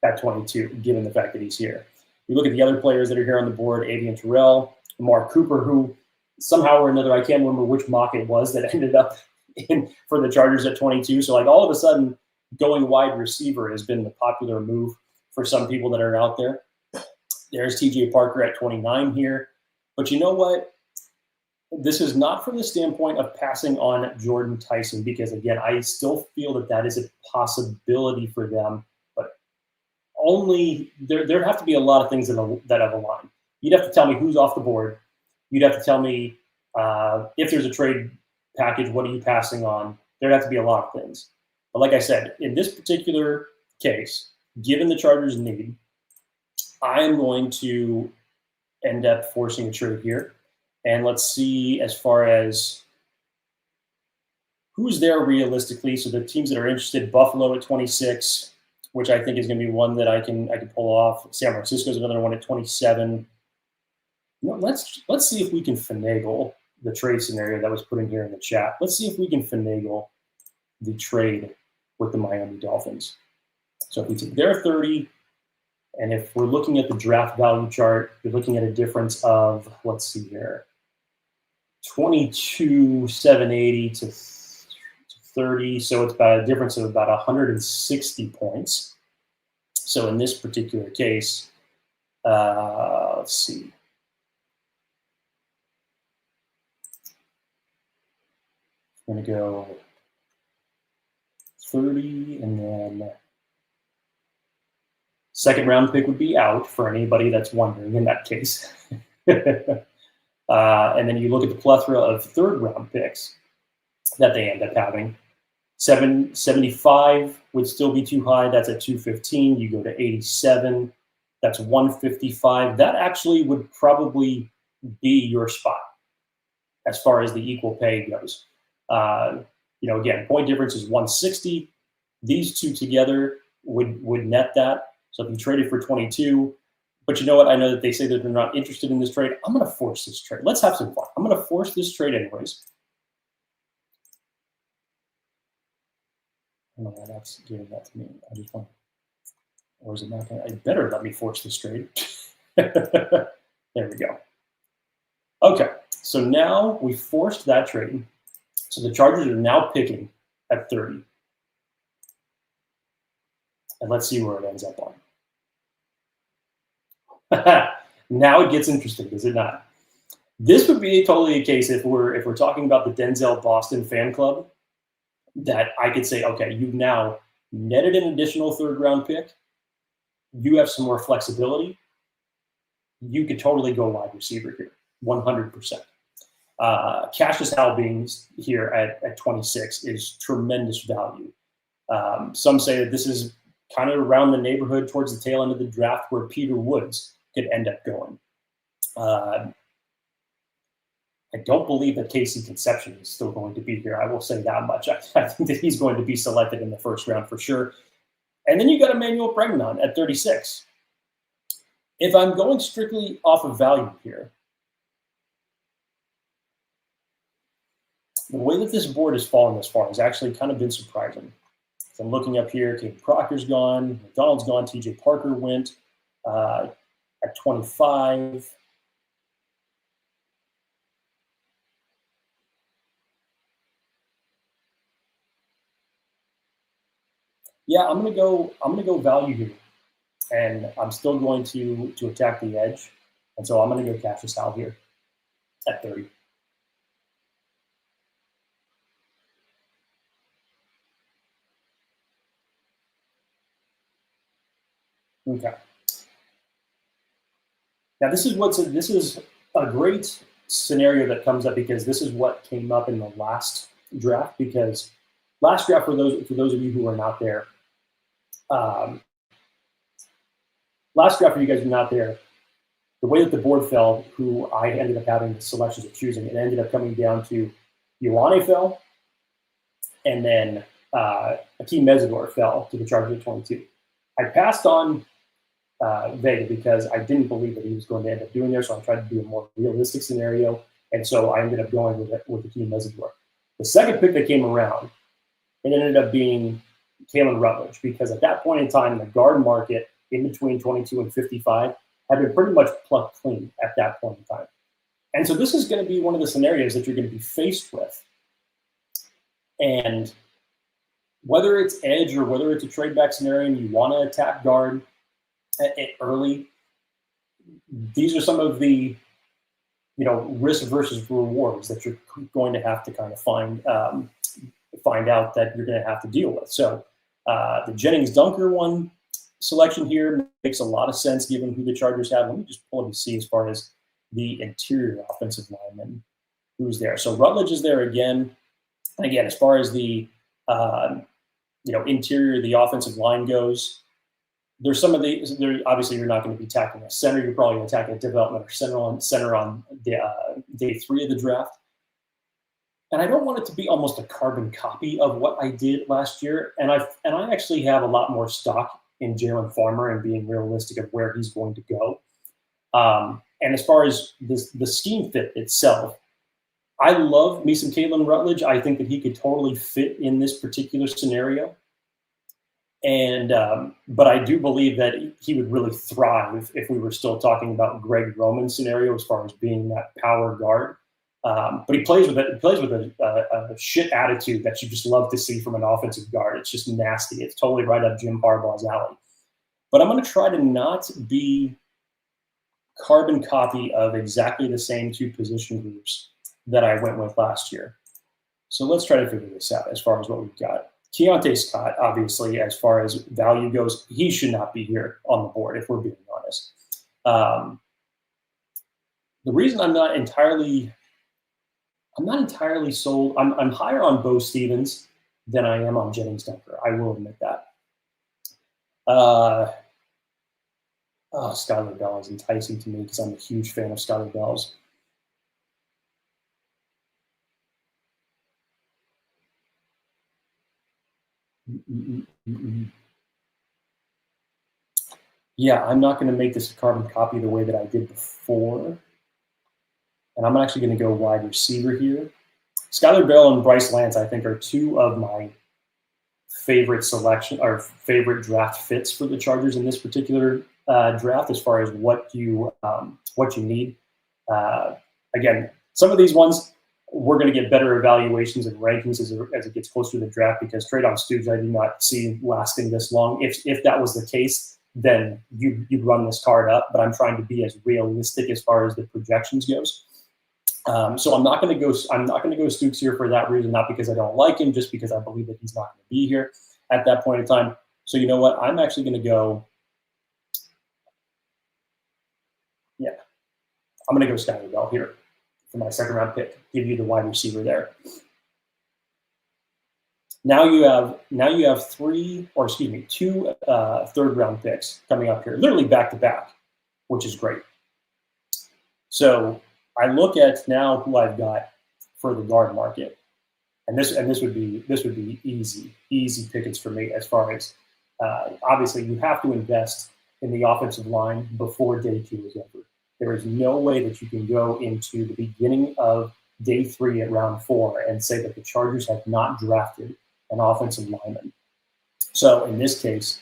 at 22, given the fact that he's here. You look at the other players that are here on the board, Avian Terrell, Mark Cooper, who somehow or another, I can't remember which mock it was that ended up in for the Chargers at 22. So all of a sudden, going wide receiver has been the popular move for some people that are out there. There's TJ Parker at 29 here. But you know what? This is not from the standpoint of passing on Jordan Tyson, because, again, I still feel that is a possibility for them. But only there have to be a lot of things that have aligned. You'd have to tell me who's off the board. You'd have to tell me if there's a trade package, what are you passing on? There'd have to be a lot of things. But like I said, in this particular case, given the Chargers' need, I am going to end up forcing a trade here. And let's see as far as who's there realistically. So the teams that are interested, Buffalo at 26, which I think is going to be one that I can pull off. San Francisco's another one at 27. Let's see if we can finagle the trade scenario that was put in here in the chat. Let's see if we can finagle the trade with the Miami Dolphins. So if we take their 30, and if we're looking at the draft value chart, you're looking at a difference of, let's see here. 22,780 to 30. So it's about a difference of about 160 points. So in this particular case, let's see. I'm going to go 30, and then second round pick would be out for anybody that's wondering in that case. And then you look at the plethora of third round picks that they end up having. 775 would still be too high. That's at 215. You go to 87. That's 155. That actually would probably be your spot as far as the equal pay goes. Again, point difference is 160. These two together would net that. So if you traded for 22, but you know what? I know that they say that they're not interested in this trade. I'm going to force this trade. Let's have some fun. I'm going to force this trade anyways. I don't know why that's giving that to me. I just want, or is it not going to? It better let me force this trade. There we go. Okay, so now we forced that trade. So the Chargers are now picking at 30. And let's see where it ends up on. Now it gets interesting, does it not? This would be totally a case if we're talking about the Denzel Boston fan club, that I could say, okay, you've now netted an additional third round pick. You have some more flexibility. You could totally go wide receiver here, 100%. Cassius Howell being here at 26 is tremendous value. Some say that this is kind of around the neighborhood towards the tail end of the draft where Peter Woods could end up going. I don't believe that Casey Conception is still going to be here. I will say that much. I think that he's going to be selected in the first round for sure. And then you got Emmanuel Pregnon at 36. If I'm going strictly off of value here, the way that this board has fallen this far has actually kind of been surprising. So I'm looking up here, Kate Proctor's gone, McDonald's gone, TJ Parker went at 25. Yeah, I'm gonna go value here, and I'm still going to attack the edge, and so I'm gonna go Cassius Howell here at 30. Okay. Now this is a great scenario that comes up because this is what came up in the last draft. Because last draft, for those of you who are not there, last draft for you guys who are not there, the way that the board fell, who I ended up having the selections of choosing, it ended up coming down to Ioane fell, and then Akeem Mesidor fell to the Chargers at 22. I passed on Vega because I didn't believe that he was going to end up doing there, so I tried to do a more realistic scenario, and so I ended up going with Akeem Mesidor. The second pick that came around, it ended up being Kalen Rutledge, because at that point in time, the guard market in between 22 and 55 had been pretty much plucked clean at that point in time. And so this is going to be one of the scenarios that you're going to be faced with. And whether it's edge or whether it's a trade back scenario and you want to attack guard early, these are some of the risk versus rewards that you're going to have to kind of find out that you're going to have to deal with. So the Jennings Dunker one selection here makes a lot of sense given who the Chargers have. Let me just pull up and see as far as the interior offensive lineman who's there. So Rutledge is there again. And again, as far as the interior, the offensive line goes, there's some of the obviously you're not going to be attacking a center. You're probably going to attack a development or center on day 3 of the draft. And I don't want it to be almost a carbon copy of what I did last year. And I actually have a lot more stock in Jalen Farmer and being realistic of where he's going to go. And as far as the scheme fit itself, I love me some Kalen Rutledge. I think that he could totally fit in this particular scenario. And but I do believe that he would really thrive if we were still talking about Greg Roman's scenario as far as being that power guard. But he plays with it. He plays with a shit attitude that you just love to see from an offensive guard. It's just nasty. It's totally right up Jim Harbaugh's alley. But I'm going to try to not be carbon copy of exactly the same two position groups that I went with last year. So let's try to figure this out as far as what we've got. Keontae Scott, obviously, as far as value goes, he should not be here on the board, if we're being honest. The reason I'm not entirely sold. I'm higher on Bo Stevens than I am on Jennings Dunker. I will admit that. Skylar Bell is enticing to me because I'm a huge fan of Skylar Bell's. Yeah, I'm not going to make this a carbon copy the way that I did before. And I'm actually going to go wide receiver here. Skylar Bell and Bryce Lance, I think, are two of my favorite selection or favorite draft fits for the Chargers in this particular draft, as far as what you need. Again, some of these ones we're going to get better evaluations and rankings as it gets closer to the draft, because Tre'Davious Stoops I do not see lasting this long. If that was the case, then you'd run this card up. But I'm trying to be as realistic as far as the projections goes. So I'm not going to go Stoops here for that reason, not because I don't like him, just because I believe that he's not going to be here at that point in time. So you know what? I'm actually going to go. Yeah, I'm going to go Skylar Bell here for my second round pick. Give you the wide receiver there. Now you have two third round picks coming up here, literally back to back, which is great. So I look at now who I've got for the guard market, and this would be easy pickings for me, as far as obviously you have to invest in the offensive line before day 2 is over. There is no way that you can go into the beginning of day 3 at round 4 and say that the Chargers have not drafted an offensive lineman. So in this case,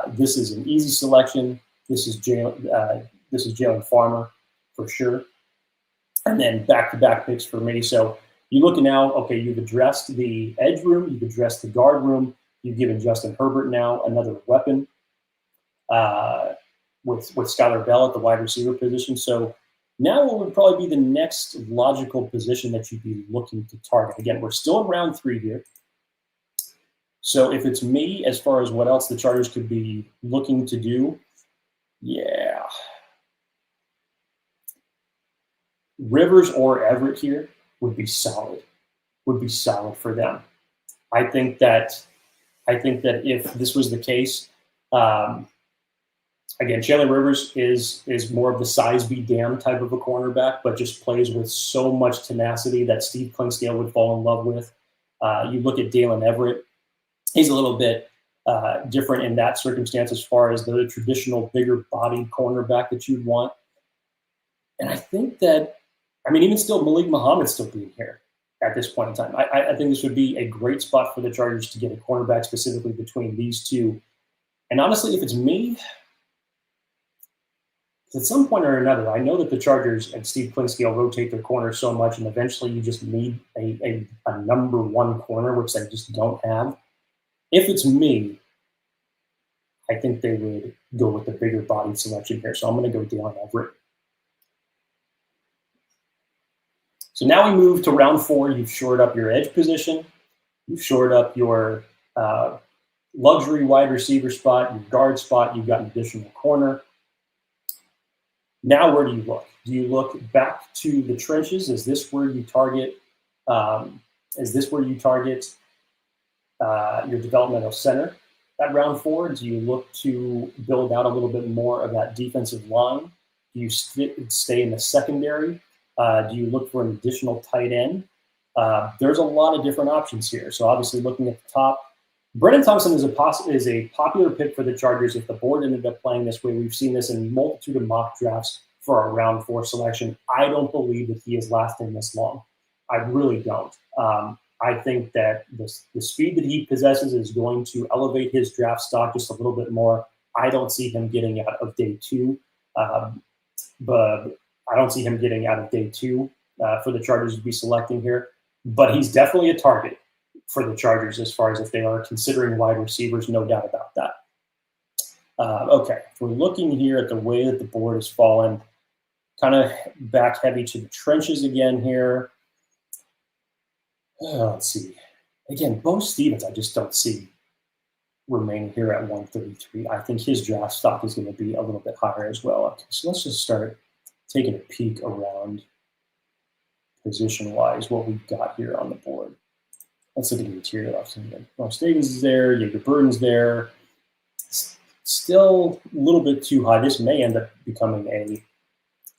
this is an easy selection. This is Jalen Farmer for sure. And then back-to-back picks for me. So you look now, okay, you've addressed the edge room, you've addressed the guard room, you've given Justin Herbert now another weapon with Skylar Bell at the wide receiver position. So now what would probably be the next logical position that you'd be looking to target? Again, we're still in round 3 here. So if it's me, as far as what else the Chargers could be looking to do, yeah. Rivers or Everett here would be solid for them. I think that if this was the case, again, Jalen Rivers is more of the size be damned type of a cornerback, but just plays with so much tenacity that Steve Klingsdale would fall in love with. You look at Dalen Everett, he's a little bit different in that circumstance as far as the traditional bigger-bodied cornerback that you'd want. And I think that, even still, Malik Muhammad still being here at this point in time. I think this would be a great spot for the Chargers to get a cornerback specifically between these two. And honestly, if it's me, at some point or another, I know that the Chargers and Steve Klingsdale rotate their corners so much, and eventually you just need a number 1 corner, which they just don't have. If it's me, I think they would go with the bigger body selection here. So I'm going to go Dalen Everett. So now we move to round 4. You've shored up your edge position. You've shored up your luxury wide receiver spot, your guard spot. You've got an additional corner. Now where do you look? Do you look back to the trenches? Is this where you target? Your developmental center at round 4? Do you look to build out a little bit more of that defensive line? Do you stay in the secondary? Do you look for an additional tight end? There's a lot of different options here. So obviously looking at the top, Brennan Thompson is a popular pick for the Chargers if the board ended up playing this way. We've seen this in a multitude of mock drafts for our round 4 selection. I don't believe that he is lasting this long. I really don't. I think that the speed that he possesses is going to elevate his draft stock just a little bit more. I don't see him getting out of day 2, but I don't see him getting out of day 2 for the Chargers to be selecting here, but he's definitely a target for the Chargers as far as if they are considering wide receivers, no doubt about that. Okay, if we're looking here at the way that the board has fallen, kind of back heavy to the trenches again here. Let's see. Again, Bo Stevens, I just don't see remaining here at 133. I think his draft stock is going to be a little bit higher as well. Okay, so let's just start taking a peek around position-wise what we've got here on the board. Let's look at the interior left. Bo Stevens is there. Jager Burton's there. Still a little bit too high. This may end up becoming a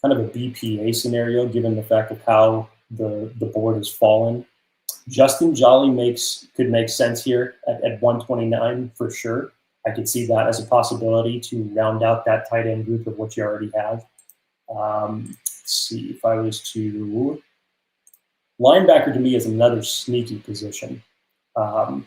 kind of a BPA scenario given the fact of how the board has fallen. Justin Jolly could make sense here at 129 for sure. I could see that as a possibility to round out that tight end group of what you already have. Let's see, if I was to... Linebacker to me is another sneaky position. And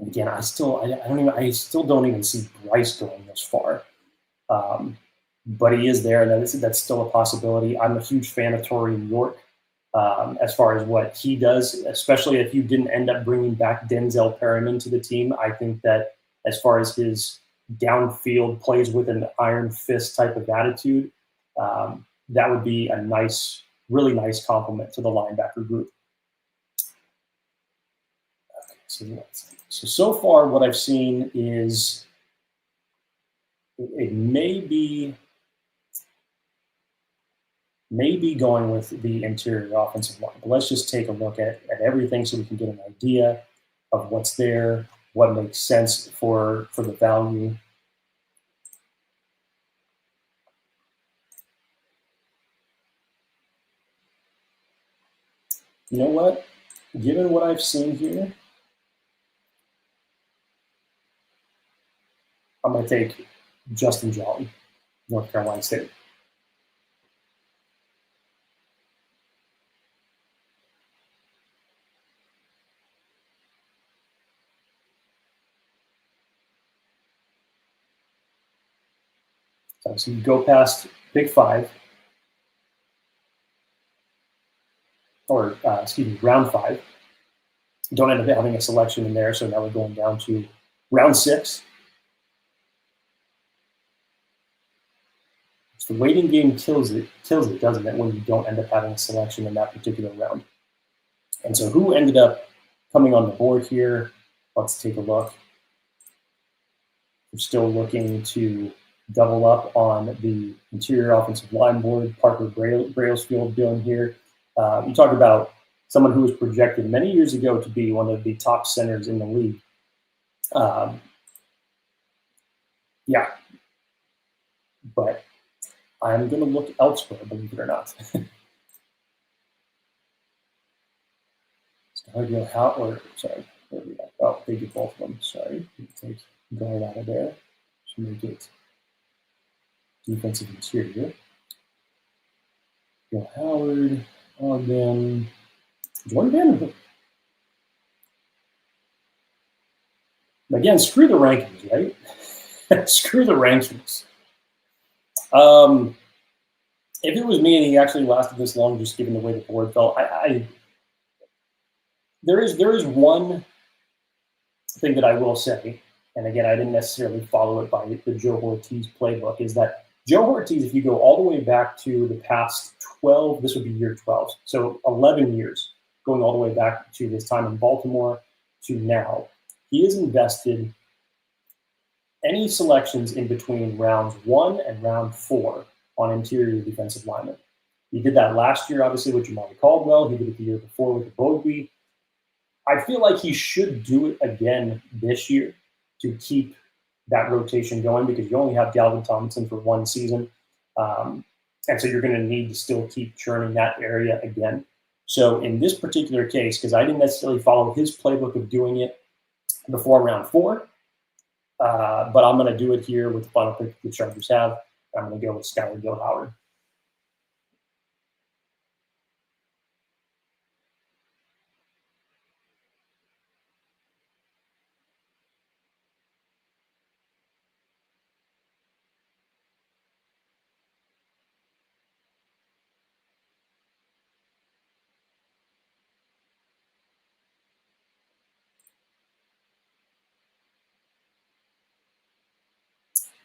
again, I still don't even see Bryce going this far. But he is there, and that's still a possibility. I'm a huge fan of Torian York as far as what he does, especially if you didn't end up bringing back Denzel Perryman to the team. I think that as far as his downfield plays with an iron fist type of attitude, that would be a nice, really nice compliment to the linebacker group. Okay, so far what I've seen is it may be going with the interior offensive line. But let's just take a look at everything so we can get an idea of what's there, what makes sense for the value. You know what? Given what I've seen here, I'm going to take Justin Jolly, North Carolina State. So you go past Big Five, or round 5. Don't end up having a selection in there, so now we're going down to round 6. The waiting game kills it, doesn't it, when you don't end up having a selection in that particular round. And so who ended up coming on the board here? Let's take a look. We're still looking to double up on the interior offensive line board. Parker Brailsfield doing here. You talk about someone who was projected many years ago to be one of the top centers in the league. Yeah. But I'm going to look elsewhere, believe it or not. Oh, they get both of them. Sorry. Take guard out of there. So make it defensive interior. Bill Howard, Ogden, Jordan Vanderbilt. Again, screw the rankings, right? Screw the rankings. If it was me and he actually lasted this long, just given the way the board fell, there is one thing that I will say, and again, I didn't necessarily follow it by the Joe Ortiz playbook, is that Joe Ortiz, if you go all the way back to the past 12, this would be year 12, so 11 years, going all the way back to his time in Baltimore to now, he has invested any selections in between rounds 1 and round 4 on interior defensive linemen. He did that last year, obviously, with Jamari Caldwell. He did it the year before with the Bogby. I feel like he should do it again this year to keep that rotation going, because you only have Dalvin Tomlinson for one season. And so you're going to need to still keep churning that area again. So in this particular case, because I didn't necessarily follow his playbook of doing it before round 4, but I'm going to do it here with the final pick the Chargers have. I'm going to go with Skylar Gill-Howard.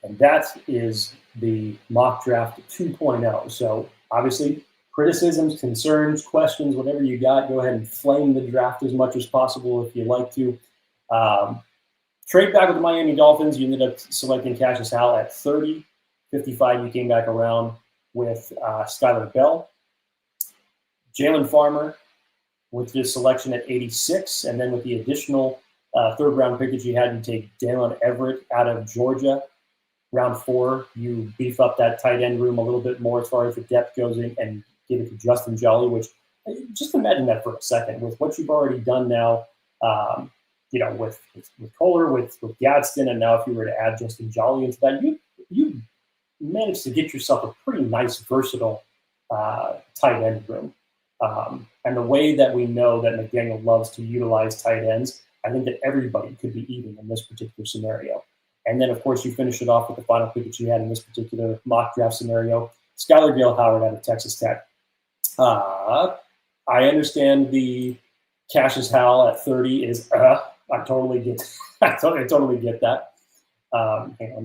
And that is the mock draft 2.0. So obviously, criticisms, concerns, questions, whatever you got, go ahead and flame the draft as much as possible if you like to. Trade back with the Miami Dolphins. You ended up selecting Cassius Howell at 30. 55, you came back around with Skylar Bell. Jalen Farmer with his selection at 86. And then with the additional third-round pick that you had, you take Dalen Everett out of Georgia. Round 4, you beef up that tight end room a little bit more as far as the depth goes and give it to Justin Jolly, which just imagine that for a second with what you've already done now, with Kohler, with Gadsden, and now if you were to add Justin Jolly into that, you managed to get yourself a pretty nice, versatile tight end room. And the way that we know that McDaniel loves to utilize tight ends, I think that everybody could be even in this particular scenario. And then, of course, you finish it off with the final pick that you had in this particular mock draft scenario, Skylar Gale Howard out of Texas Tech. I understand the Cassius Howell at 30 is I totally get I totally get that. Hang on, let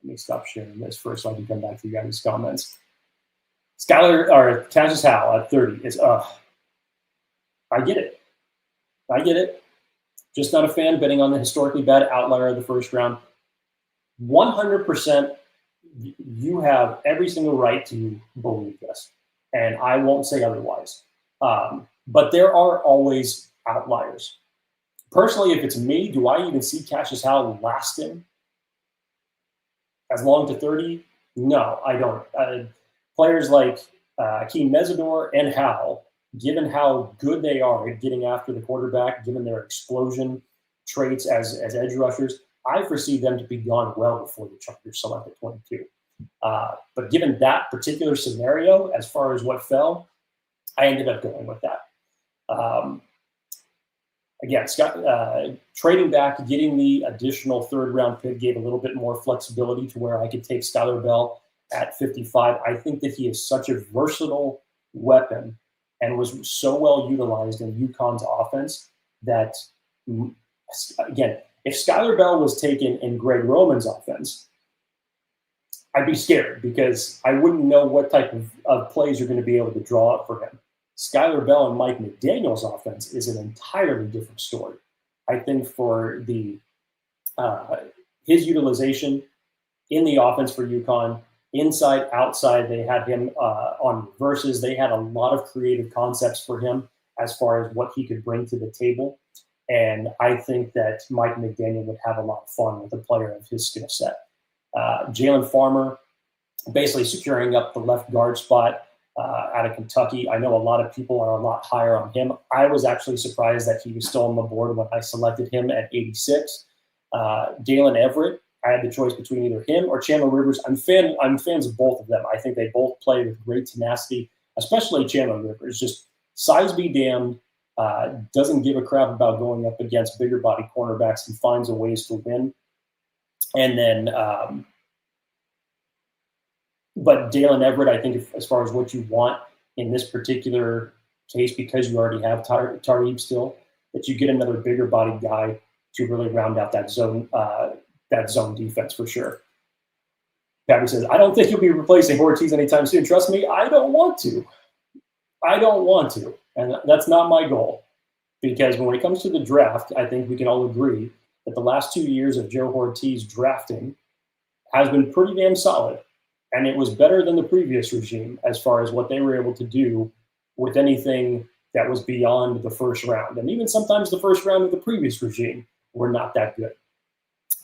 me stop sharing this first so I can come back to you guys' comments. Cassius Howell at 30 is I get it. Just not a fan betting on the historically bad outlier of the first round. 100%, you have every single right to believe this, and I won't say otherwise. But there are always outliers. Personally, if it's me, do I even see Cassius Howell lasting as long to 30? No, I don't. Players like Akeem Mesidor and Howell, given how good they are at getting after the quarterback, given their explosion traits as edge rushers, I foresee them to be gone well before the Chargers select at 22. But given that particular scenario, as far as what fell, I ended up going with that. Again, trading back, getting the additional third-round pick gave a little bit more flexibility to where I could take Skylar Bell at 55. I think that he is such a versatile weapon and was so well utilized in UConn's offense that, again, if Skylar Bell was taken in Greg Roman's offense, I'd be scared because I wouldn't know what type of plays you're going to be able to draw up for him. Skylar Bell and Mike McDaniel's offense is an entirely different story. I think for his utilization in the offense for UConn, inside, outside, they had him on reverses. They had a lot of creative concepts for him as far as what he could bring to the table. And I think that Mike McDaniel would have a lot of fun with a player of his skill set. Jalen Farmer basically securing up the left guard spot out of Kentucky. I know a lot of people are a lot higher on him. I was actually surprised that he was still on the board when I selected him at 86. Dalen Everett, I had the choice between either him or Chandler Rivers. I'm fans of both of them. I think they both play with great tenacity, especially Chandler Rivers. Just size be damned, doesn't give a crap about going up against bigger body cornerbacks. He finds a ways to win. And then, but Dalen Everett, I think as far as what you want in this particular case, because you already have Tariq still, that you get another bigger body guy to really round out that zone defense for sure. Gabby says, I don't think you'll be replacing Ortiz anytime soon. Trust me, I don't want to. And that's not my goal. Because when it comes to the draft, I think we can all agree that the last 2 years of Joe Ortiz drafting has been pretty damn solid. And it was better than the previous regime as far as what they were able to do with anything that was beyond the first round. And even sometimes the first round of the previous regime were not that good.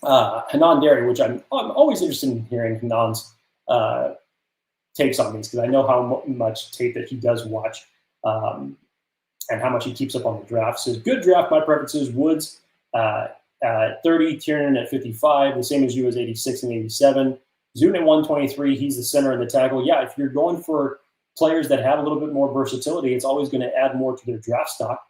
Hanan Derry, which I'm always interested in hearing Hanan's takes on these because I know how much tape that he does watch and how much he keeps up on the draft. Says, good draft, my preferences, Woods at 30, Tiernan at 55, the same as you as 86 and 87. Zune at 123, he's the center and the tackle. Yeah, if you're going for players that have a little bit more versatility, it's always going to add more to their draft stock.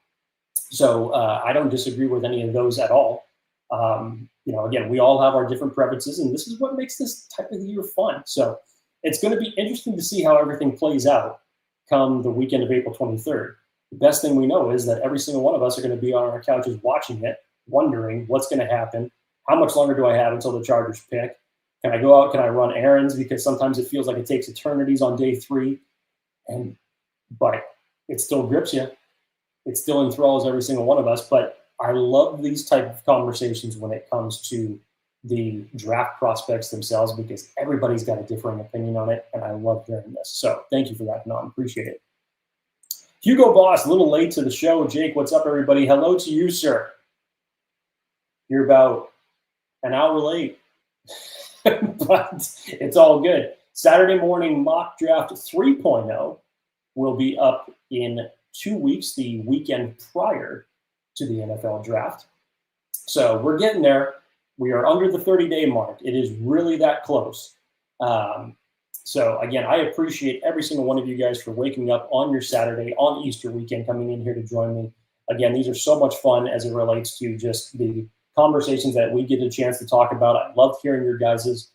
So I don't disagree with any of those at all. Again, we all have our different preferences, and this is what makes this type of year fun. So it's going to be interesting to see how everything plays out come the weekend of April 23rd. The best thing we know is that every single one of us are going to be on our couches watching it, wondering what's going to happen. How much longer do I have until the Chargers pick? Can I go out? Can I run errands? Because sometimes it feels like it takes eternities on day 3, but it still grips you. It still enthralls every single one of us. But I love these type of conversations when it comes to the draft prospects themselves, because everybody's got a differing opinion on it, and I love hearing this. So thank you for that, Nan. Appreciate it. Hugo Boss, a little late to the show. Jake, what's up, everybody? Hello to you, sir. You're about an hour late, but it's all good. Saturday morning mock draft 3.0 will be up in 2 weeks, the weekend prior to the NFL draft. So we're getting there. We are under the 30-day mark. It is really that close. So again, I appreciate every single one of you guys for waking up on your Saturday, on Easter weekend, coming in here to join me. Again, these are so much fun as it relates to just the conversations that we get a chance to talk about. I love hearing your guys'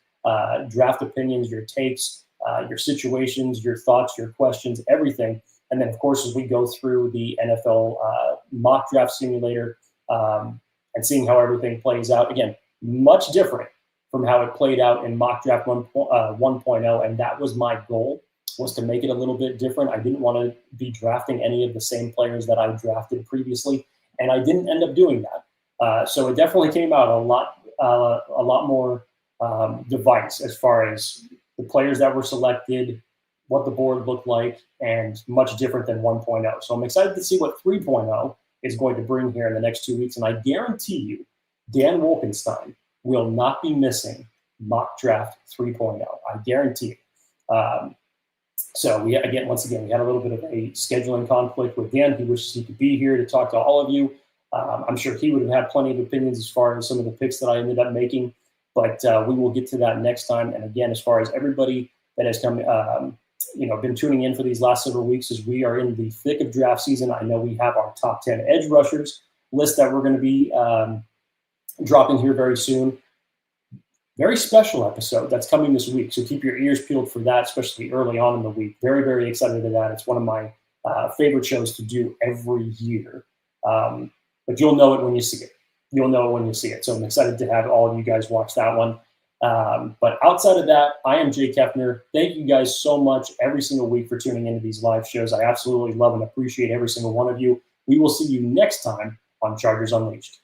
draft opinions, your takes, your situations, your thoughts, your questions, everything. And then, of course, as we go through the NFL mock draft simulator and seeing how everything plays out, again, much different from how it played out in mock draft 1.0. And that was my goal, was to make it a little bit different. I didn't want to be drafting any of the same players that I drafted previously, and I didn't end up doing that. So it definitely came out a lot more diverse as far as the players that were selected, what the board looked like, and much different than 1.0. So I'm excited to see what 3.0 is going to bring here in the next 2 weeks. And I guarantee you, Dan Wolkenstein will not be missing mock draft 3.0. I guarantee it. So once again, we had a little bit of a scheduling conflict with Dan. He wishes he could be here to talk to all of you. I'm sure he would have had plenty of opinions as far as some of the picks that I ended up making, but we will get to that next time. And again, as far as everybody that has come, been tuning in for these last several weeks, as we are in the thick of draft season. I know we have our top 10 edge rushers list that we're going to be dropping here very soon. Very special episode that's coming this week, so keep your ears peeled for that, especially early on in the week. Very, very excited about that. It's one of my favorite shows to do every year. But you'll know it when you see it. You'll know it when you see it. So I'm excited to have all of you guys watch that one. But outside of that, I am Jake Hefner. Thank you guys so much every single week for tuning into these live shows. I absolutely love and appreciate every single one of you. We will see you next time on Chargers Unleashed.